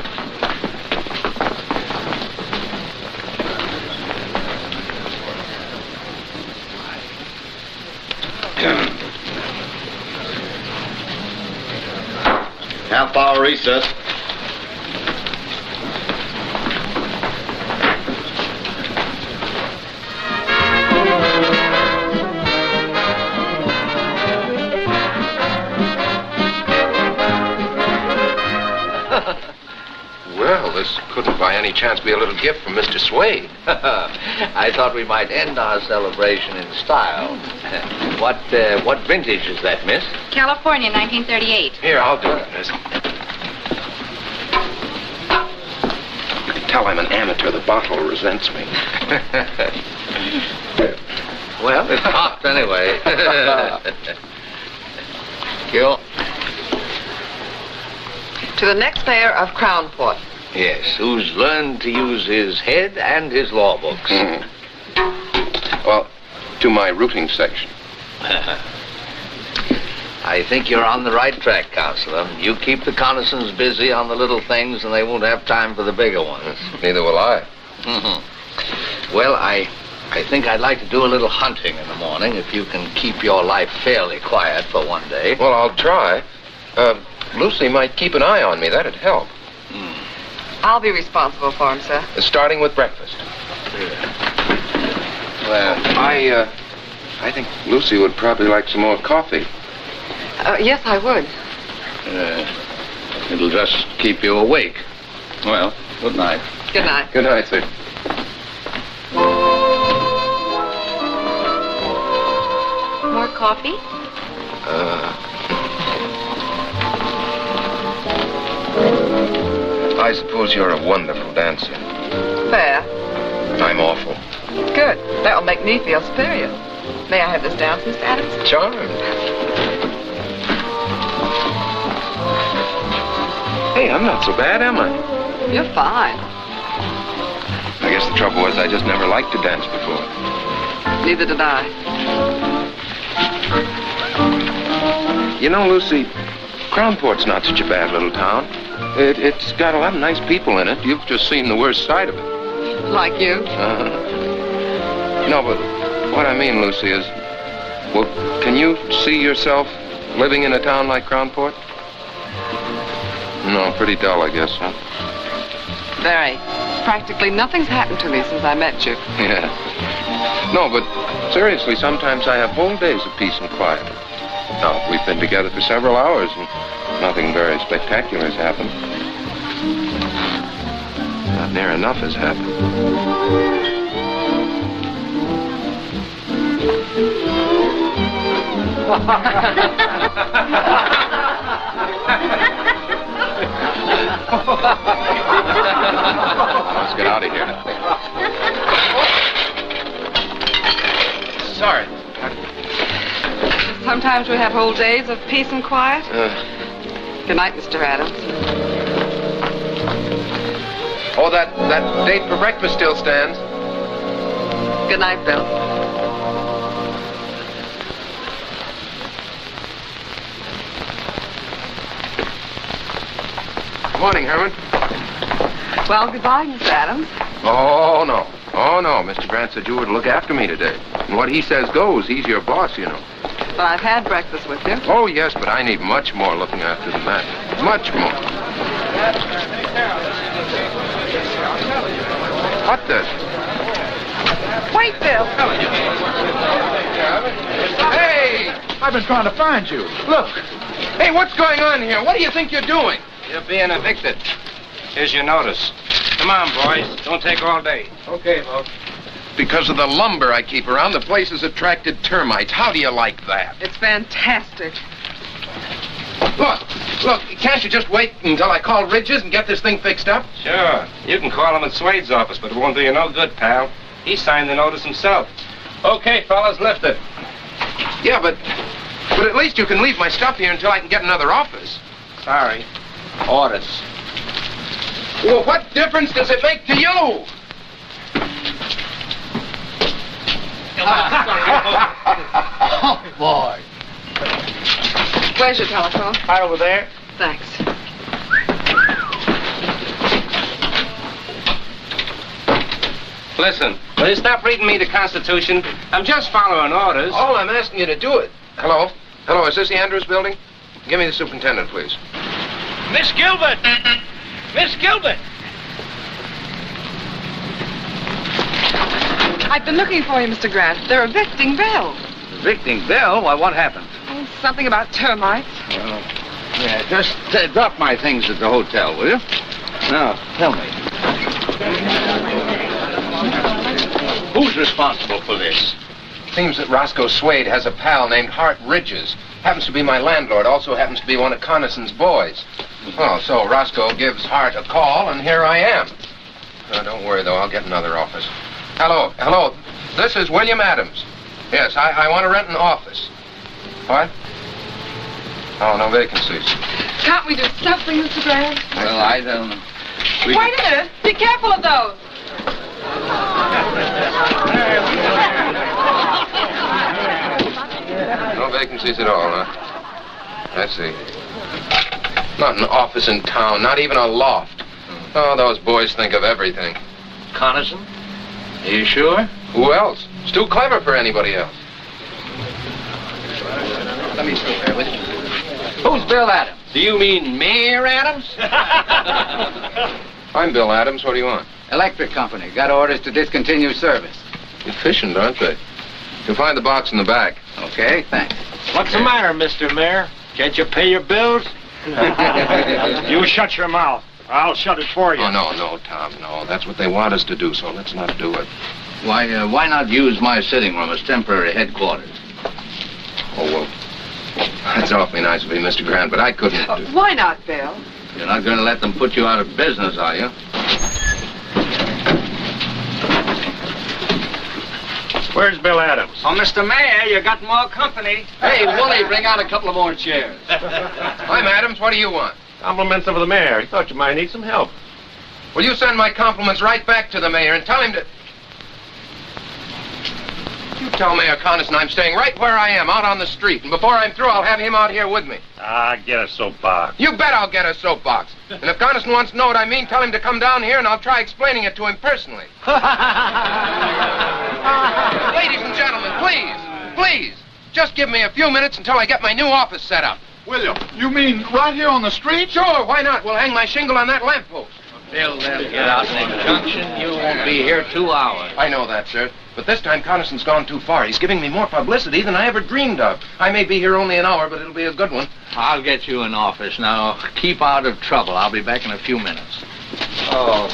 M: Half-hour recess.
C: Well, this couldn't by any chance be a little gift from Mr. Swade.
D: I thought we might end our celebration in style. What vintage is that, miss?
O: California, 1938.
C: Here, I'll do it, miss. tell I'm an amateur, the bottle resents me.
D: Well, it popped anyway. You.
H: To the next mayor of Crownport.
D: Yes, who's learned to use his head and his law books.
C: Well, to my routing section.
D: I think you're on the right track, Counselor. You keep the Connisons busy on the little things, and they won't have time for the bigger ones.
C: Neither will I.
D: Well, I think I'd like to do a little hunting in the morning, if you can keep your life fairly quiet for one day.
C: Well, I'll try. Lucy might keep an eye on me. That'd help.
H: I'll be responsible for him, sir.
C: Starting with breakfast. Well, I think Lucy would probably like some more coffee.
H: Yes, I would.
D: It'll just keep you awake. Well, good night.
H: Good night.
C: Good night, sir.
O: More coffee?
C: I suppose you're a wonderful dancer.
H: Fair.
C: I'm awful.
H: Good. That will make me feel superior. May I have this dance, Mr. Adams?
C: Charmed. Hey, I'm not so bad, am I?
H: You're fine.
C: I guess the trouble was I just never liked to dance before.
H: Neither did I.
C: You know, Lucy, Crownport's not such a bad little town. It's got a lot of nice people in it. You've just seen the worst side of it.
H: Like you?
C: No, but what I mean, Lucy, is, well, can you see yourself living in a town like Crownport? No, pretty dull, I guess, huh?
H: Very. Practically nothing's happened to me since I met you.
C: Yeah. No, but seriously, sometimes I have whole days of peace and quiet. Now, we've been together for several hours, and nothing very spectacular has happened. Not near enough has happened. Let's get out of here. Sorry.
H: Sometimes we have whole days of peace and quiet. Good night, Mr. Adams.
C: Oh, that date for breakfast still stands.
H: Good night, Bill.
C: Good morning, Herman.
H: Well, goodbye, Mr. Adams.
C: Oh, no. Oh, no. Mr. Grant said you were to look after me today. And what he says goes. He's your boss, you know.
H: But I've had breakfast with you.
C: Oh, yes, but I need much more looking after than that. Much more. What the?
H: Wait, Bill.
C: Hey!
L: I've been trying to find you.
C: Look. Hey, what's going on here? What do you think you're doing?
N: You're being evicted. Here's your notice. Come on, boys. Don't take all day.
C: Okay, Bo. Because of the lumber I keep around, the place has attracted termites. How do you like that?
H: It's fantastic.
C: Look, can't you just wait until I call Ridges and get this thing fixed up?
B: Sure. You can call him at Swade's office, but it won't do you no good, pal. He signed the notice himself. Okay, fellas, lift it.
C: Yeah, but at least you can leave my stuff here until I can get another office.
N: Sorry. Orders.
C: Well, what difference does it make to you?
L: Oh, boy.
H: Where's your telephone?
N: Right over there.
H: Thanks.
N: Listen, will you stop reading me the Constitution? I'm just following orders.
C: All I'm asking you to do it. Hello? Hello, is this the Andrews building? Give me the superintendent, please.
G: Miss Gilbert! Miss Gilbert!
H: I've been looking for you, Mr. Grant. They're evicting Bill.
D: Evicting Bill? Why, what happened?
H: Oh, something about termites.
D: Well, yeah, just drop my things at the hotel, will you? Now, tell me. Who's responsible for this?
C: Seems that Roscoe Swade has a pal named Hart Ridges. Happens to be my landlord, also happens to be one of Connison's boys. Well, so Roscoe gives Hart a call, and here I am. Don't worry, though. I'll get another office. Hello. This is William Adams. Yes, I want to rent an office. What? Oh, no vacancies.
H: Can't we do something, Mr. Grant?
D: Well, I don't know.
H: Wait a minute. Be careful of those.
C: No vacancies at all, huh? I see. Not an office in town, not even a loft. Oh, those boys think of everything.
D: Coniston? Are you sure?
C: Who else? It's too clever for anybody else. Let me through here with you.
D: Who's Bill Adams?
C: Do you mean Mayor Adams? I'm Bill Adams. What do you want?
D: Electric company. Got orders to discontinue service.
C: Efficient, aren't they? You'll find the box in the back.
D: Okay, thanks.
I: What's the matter, Mr. Mayor? Can't you pay your bills? You shut your mouth. I'll shut it for you.
C: Oh, no, Tom, no. That's what they want us to do, so let's not do it.
D: Why not use my sitting room as temporary headquarters?
C: Oh, well, that's awfully nice of you, Mr. Grant, but I couldn't.
H: Why not, Bill?
D: You're not going to let them put you out of business, are you?
I: Where's Bill Adams?
K: Oh, Mr. Mayor, you got more company.
D: Hey, Wooly, bring out a couple of more chairs.
C: I'm Adams. What do you want?
B: Compliments of the mayor. He thought you might need some help.
C: Will you send my compliments right back to the mayor and tell him to... You tell Mayor Coniston I'm staying right where I am, out on the street. And before I'm through, I'll have him out here with me.
B: Get a soapbox.
C: You bet I'll get a soapbox. And if Coniston wants to know what I mean, tell him to come down here and I'll try explaining it to him personally. Ladies and gentlemen, please, just give me a few minutes until I get my new office set up.
L: William, you mean right here on the street?
C: Sure, why not? We'll hang my shingle on that lamppost.
D: Bill, they'll get out in the junction. You won't be here 2 hours.
C: I know that, sir. But this time Coniston's gone too far. He's giving me more publicity than I ever dreamed of. I may be here only an hour, but it'll be a good one.
D: I'll get you an office. Now, keep out of trouble. I'll be back in a few minutes.
C: Oh,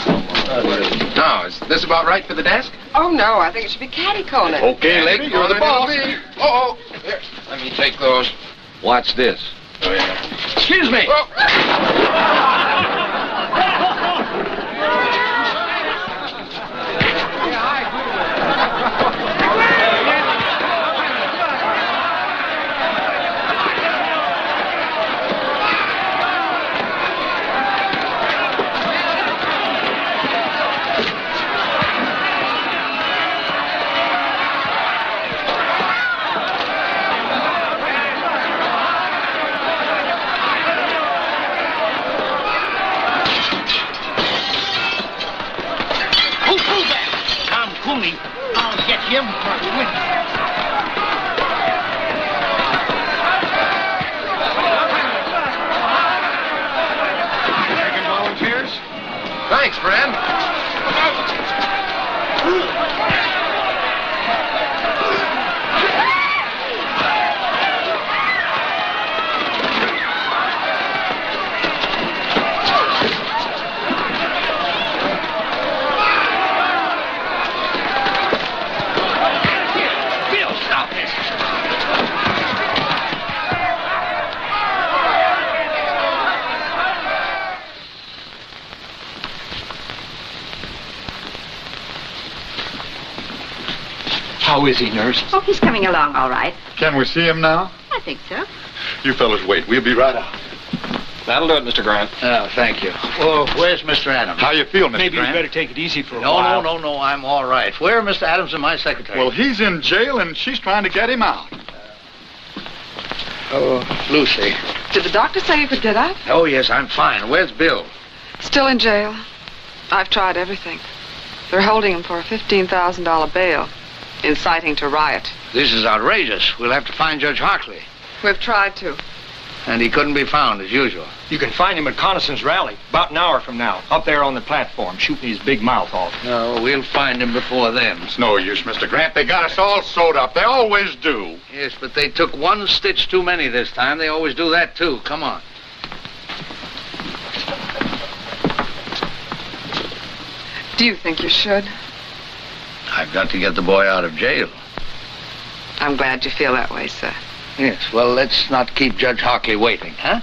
C: now, is this about right for the desk?
H: Oh, no. I think it should be catty-corner.
L: Okay, lady, you're the boss.
C: Oh, here. Let me take those.
D: Watch this.
C: Oh, yeah.
D: Excuse me.
G: I'll get him for a win.
L: Taking volunteers?
C: Thanks, friend.
I: How is he, nurse?
O: Oh, he's coming along all right.
L: Can we see him now?
O: I think so.
L: You fellas wait. We'll be right out.
I: That'll do it, Mr. Grant.
D: Oh, thank you. Well, where's Mr. Adams?
L: How you feel, Mr.
I: Maybe
L: Grant?
I: you better take it easy for a while.
D: No, I'm all right. Where are Mr. Adams and my secretary?
L: Well, he's in jail, and she's trying to get him out.
D: Oh, Lucy.
H: Did the doctor say you could get up?
D: Oh, yes, I'm fine. Where's Bill?
H: Still in jail. I've tried everything. They're holding him for a $15,000 bail, inciting to riot.
D: This is outrageous. We'll have to find Judge Hartley.
H: We've tried to.
D: And he couldn't be found, as usual.
I: You can find him at Coniston's rally, about an hour from now, up there on the platform, shooting his big mouth off.
D: No, we'll find him before then.
L: It's no use, Mr. Grant. They got us all sewed up. They always do.
D: Yes, but they took one stitch too many this time. They always do that, too. Come on.
H: Do you think you should?
D: I've got to get the boy out of jail.
H: I'm glad you feel that way, sir.
D: Yes, well, let's not keep Judge Hartley waiting, huh?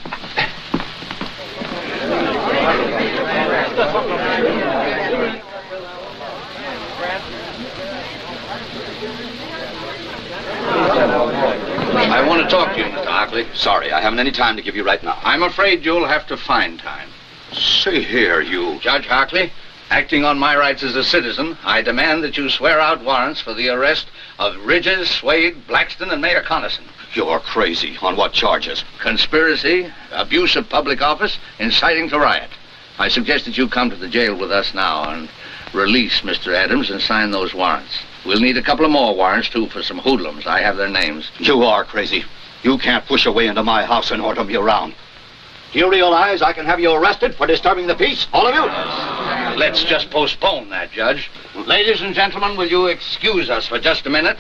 M: Hartley. Sorry, I haven't any time to give you right now.
D: I'm afraid you'll have to find time.
M: See here, you...
D: Judge Hartley, acting on my rights as a citizen, I demand that you swear out warrants for the arrest of Ridges, Swade, Blackston, and Mayor Connison.
M: You're crazy. On what charges?
D: Conspiracy, abuse of public office, inciting to riot. I suggest that you come to the jail with us now and release Mr. Adams and sign those warrants. We'll need a couple of more warrants, too, for some hoodlums. I have their names.
M: You are crazy. You can't push your way into my house and order me around. Do you realize I can have you arrested for disturbing the peace? All of you?
D: Let's just postpone that, Judge. Ladies and gentlemen, will you excuse us for just a minute?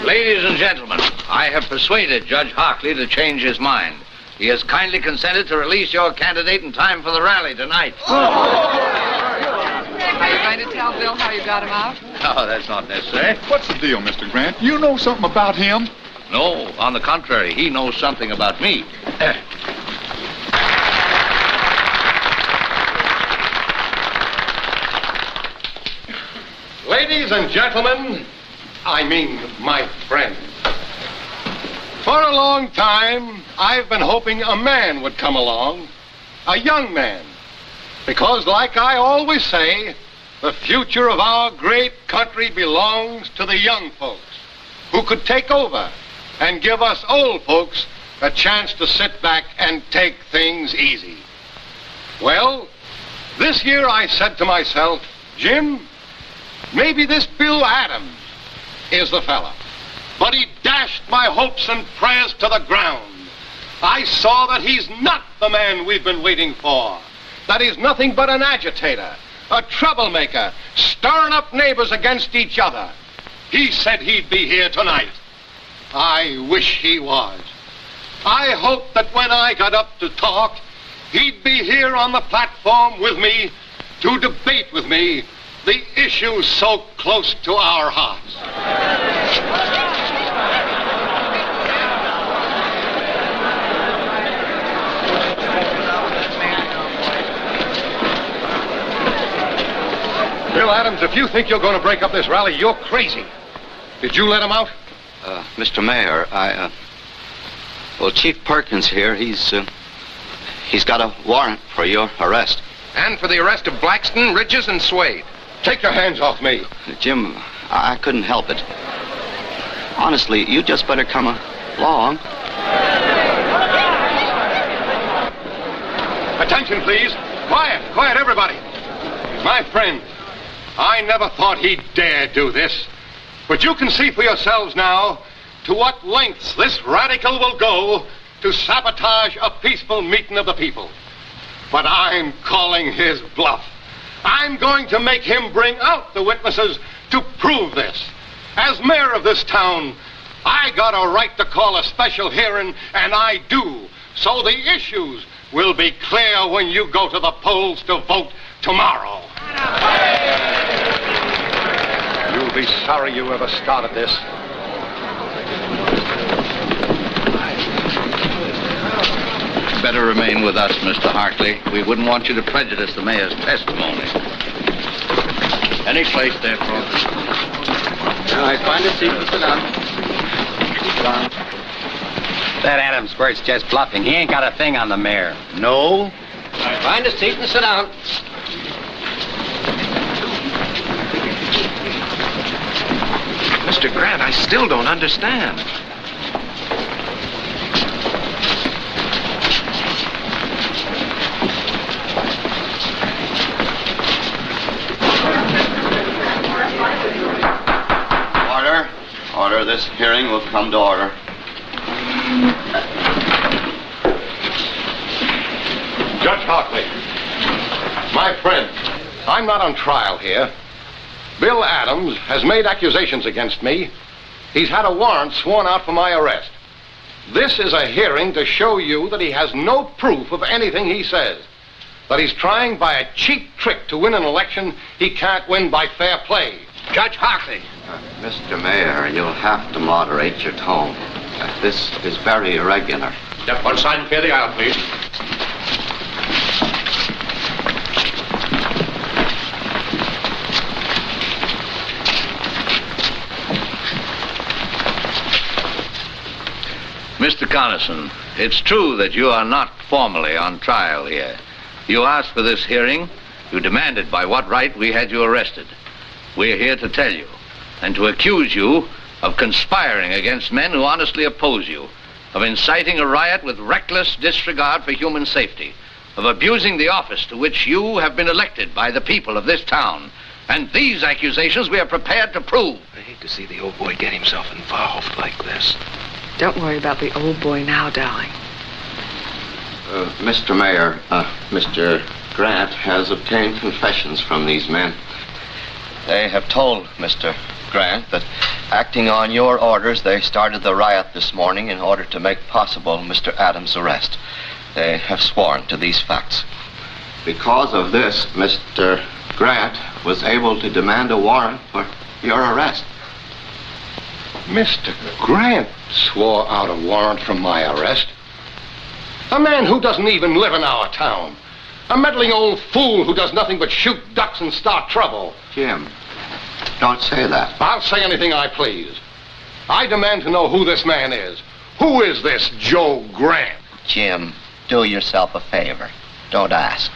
D: Ladies and gentlemen, I have persuaded Judge Hartley to change his mind. He has kindly consented to release your candidate in time for the rally tonight.
H: Are you going to tell Bill how you got him out?
D: No, that's not necessary.
L: What's the deal, Mr. Grant? You know something about him?
D: No, on the contrary, he knows something about me.
P: Ladies and gentlemen, I mean my friends. For a long time, I've been hoping a man would come along, a young man. Because like I always say, the future of our great country belongs to the young folks who could take over and give us old folks a chance to sit back and take things easy. Well, this year I said to myself, Jim, maybe this Bill Adams is the fella. But he dashed my hopes and prayers to the ground. I saw that he's not the man we've been waiting for. That he's nothing but an agitator, a troublemaker, stirring up neighbors against each other. He said he'd be here tonight. I wish he was. I hoped that when I got up to talk, he'd be here on the platform with me to debate with me the issues so close to our hearts. Bill Adams, if you think you're going to break up this rally, you're crazy. Did you let him out?
M: Mr. Mayor, well, Chief Perkins here, he's got a warrant for your arrest.
C: And for the arrest of Blackston, Ridges, and Swade.
P: Take your hands off me.
M: Jim, I couldn't help it. Honestly, you just better come along.
P: Attention, please. Quiet, quiet, everybody. My friend, I never thought he'd dare do this. But you can see for yourselves now to what lengths this radical will go to sabotage a peaceful meeting of the people. But I'm calling his bluff. I'm going to make him bring out the witnesses to prove this. As mayor of this town, I got a right to call a special hearing, and I do. So the issues will be clear when you go to the polls to vote tomorrow. You'll be sorry you ever started this.
D: Better remain with us, Mr. Hartley. We wouldn't want you to prejudice the mayor's testimony. Any place there, folks.
Q: I find a seat and sit down. That Adams squirt's just bluffing. He ain't got a thing on the mayor.
D: No?
Q: Find a seat and sit down.
C: Mr. Grant, I still don't understand.
M: Order. This hearing will come to order.
P: Judge Hartley, my friend, I'm not on trial here. Bill Adams has made accusations against me. He's had a warrant sworn out for my arrest. This is a hearing to show you that he has no proof of anything he says. That he's trying by a cheap trick to win an election he can't win by fair play.
D: Judge Hartley.
M: Mr. Mayor, you'll have to moderate your tone.
C: This is very irregular.
K: Step one side and clear the aisle, please.
D: Mr. Coniston, it's true that you are not formally on trial here. You asked for this hearing. You demanded by what right we had you arrested. We're here to tell you and to accuse you of conspiring against men who honestly oppose you, of inciting a riot with reckless disregard for human safety, of abusing the office to which you have been elected by the people of this town. And these accusations we are prepared to prove.
R: I hate to see the old boy get himself involved like this.
H: Don't worry about the old boy now, darling.
C: Mr. Mayor, Mr. Grant has obtained confessions from these men. They have told Mr. Grant that acting on your orders, they started the riot this morning in order to make possible Mr. Adams' arrest. They have sworn to these facts. Because of this, Mr. Grant was able to demand a warrant for your arrest.
P: Mr. Grant swore out a warrant for my arrest. A man who doesn't even live in our town. A meddling old fool who does nothing but shoot ducks and start trouble.
C: Jim, don't say that.
P: I'll say anything I please. I demand to know who this man is. Who is this Joe Grant?
C: Jim, do yourself a favor. Don't ask.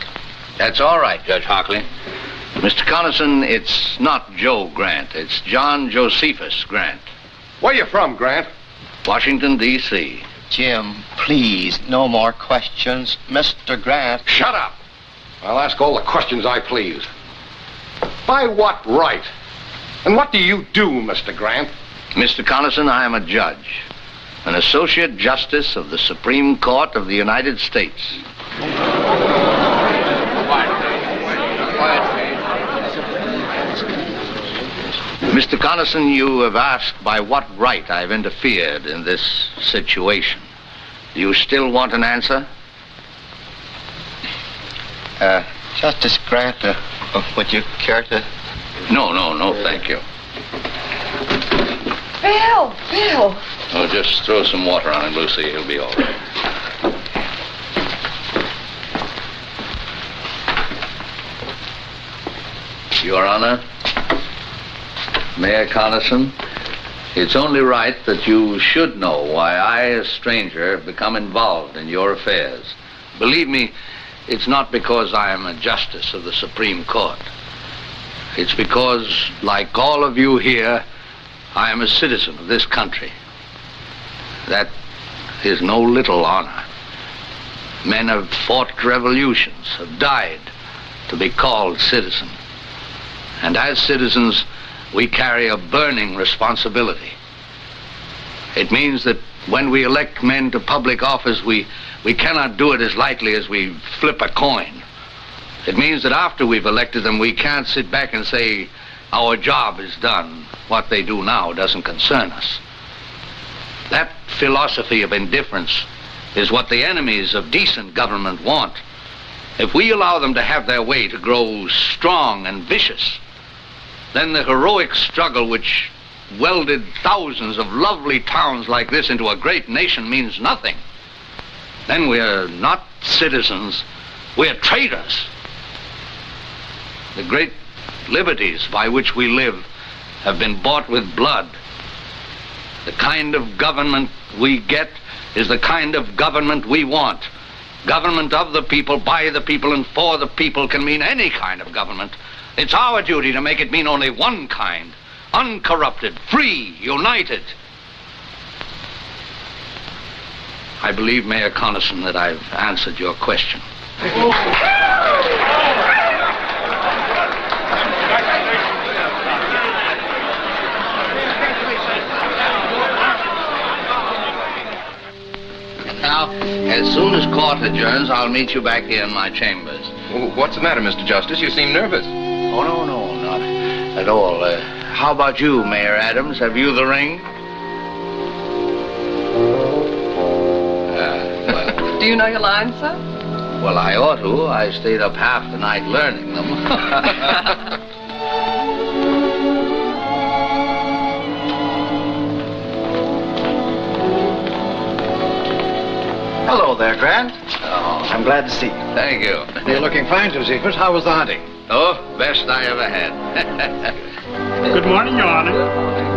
D: That's all right, Judge Hockley. Mr. Coniston, it's not Joe Grant. It's John Josephus Grant.
P: Where you from, Grant?
D: Washington, D.C.
C: Jim, please, no more questions. Mr. Grant.
P: Shut up. I'll ask all the questions I please. By what right? And what do you do, Mr. Grant?
D: Mr. Coniston, I am a judge, an associate justice of the Supreme Court of the United States. Mr. Coniston, you have asked by what right I've interfered in this situation. Do you still want an answer?
C: Justice Grant, would you care to...
D: No, thank you.
H: Bill!
D: Oh, just throw some water on him, Lucy. He'll be all right. Your Honor, Mayor Coniston, it's only right that you should know why I, a stranger, have become involved in your affairs. Believe me, it's not because I am a justice of the Supreme Court. It's because, like all of you here, I am a citizen of this country. That is no little honor. Men have fought revolutions, have died to be called citizen. And as citizens, we carry a burning responsibility. It means that when we elect men to public office, we cannot do it as lightly as we flip a coin. It means that after we've elected them, we can't sit back and say, our job is done. What they do now doesn't concern us. That philosophy of indifference is what the enemies of decent government want. If we allow them to have their way to grow strong and vicious, then the heroic struggle which welded thousands of lovely towns like this into a great nation means nothing. Then we're not citizens, we're traitors. The great liberties by which we live have been bought with blood. The kind of government we get is the kind of government we want. Government of the people, by the people, and for the people can mean any kind of government. It's our duty to make it mean only one kind. Uncorrupted, free, united. I believe, Mayor Coniston, that I've answered your question. Now, as soon as court adjourns, I'll meet you back here in my chambers.
C: What's the matter, Mr. Justice? You seem nervous.
D: Oh, no, not at all. How about you, Mayor Adams? Have you the ring?
H: Do you know your lines, sir?
D: Well, I ought to. I stayed up half the night learning them.
E: Hello there, Grant. Oh, I'm glad to see you.
M: Thank you.
J: You're looking fine, Josephus. How was the hunting?
M: Oh, best I ever had.
S: Good morning, Your Honor.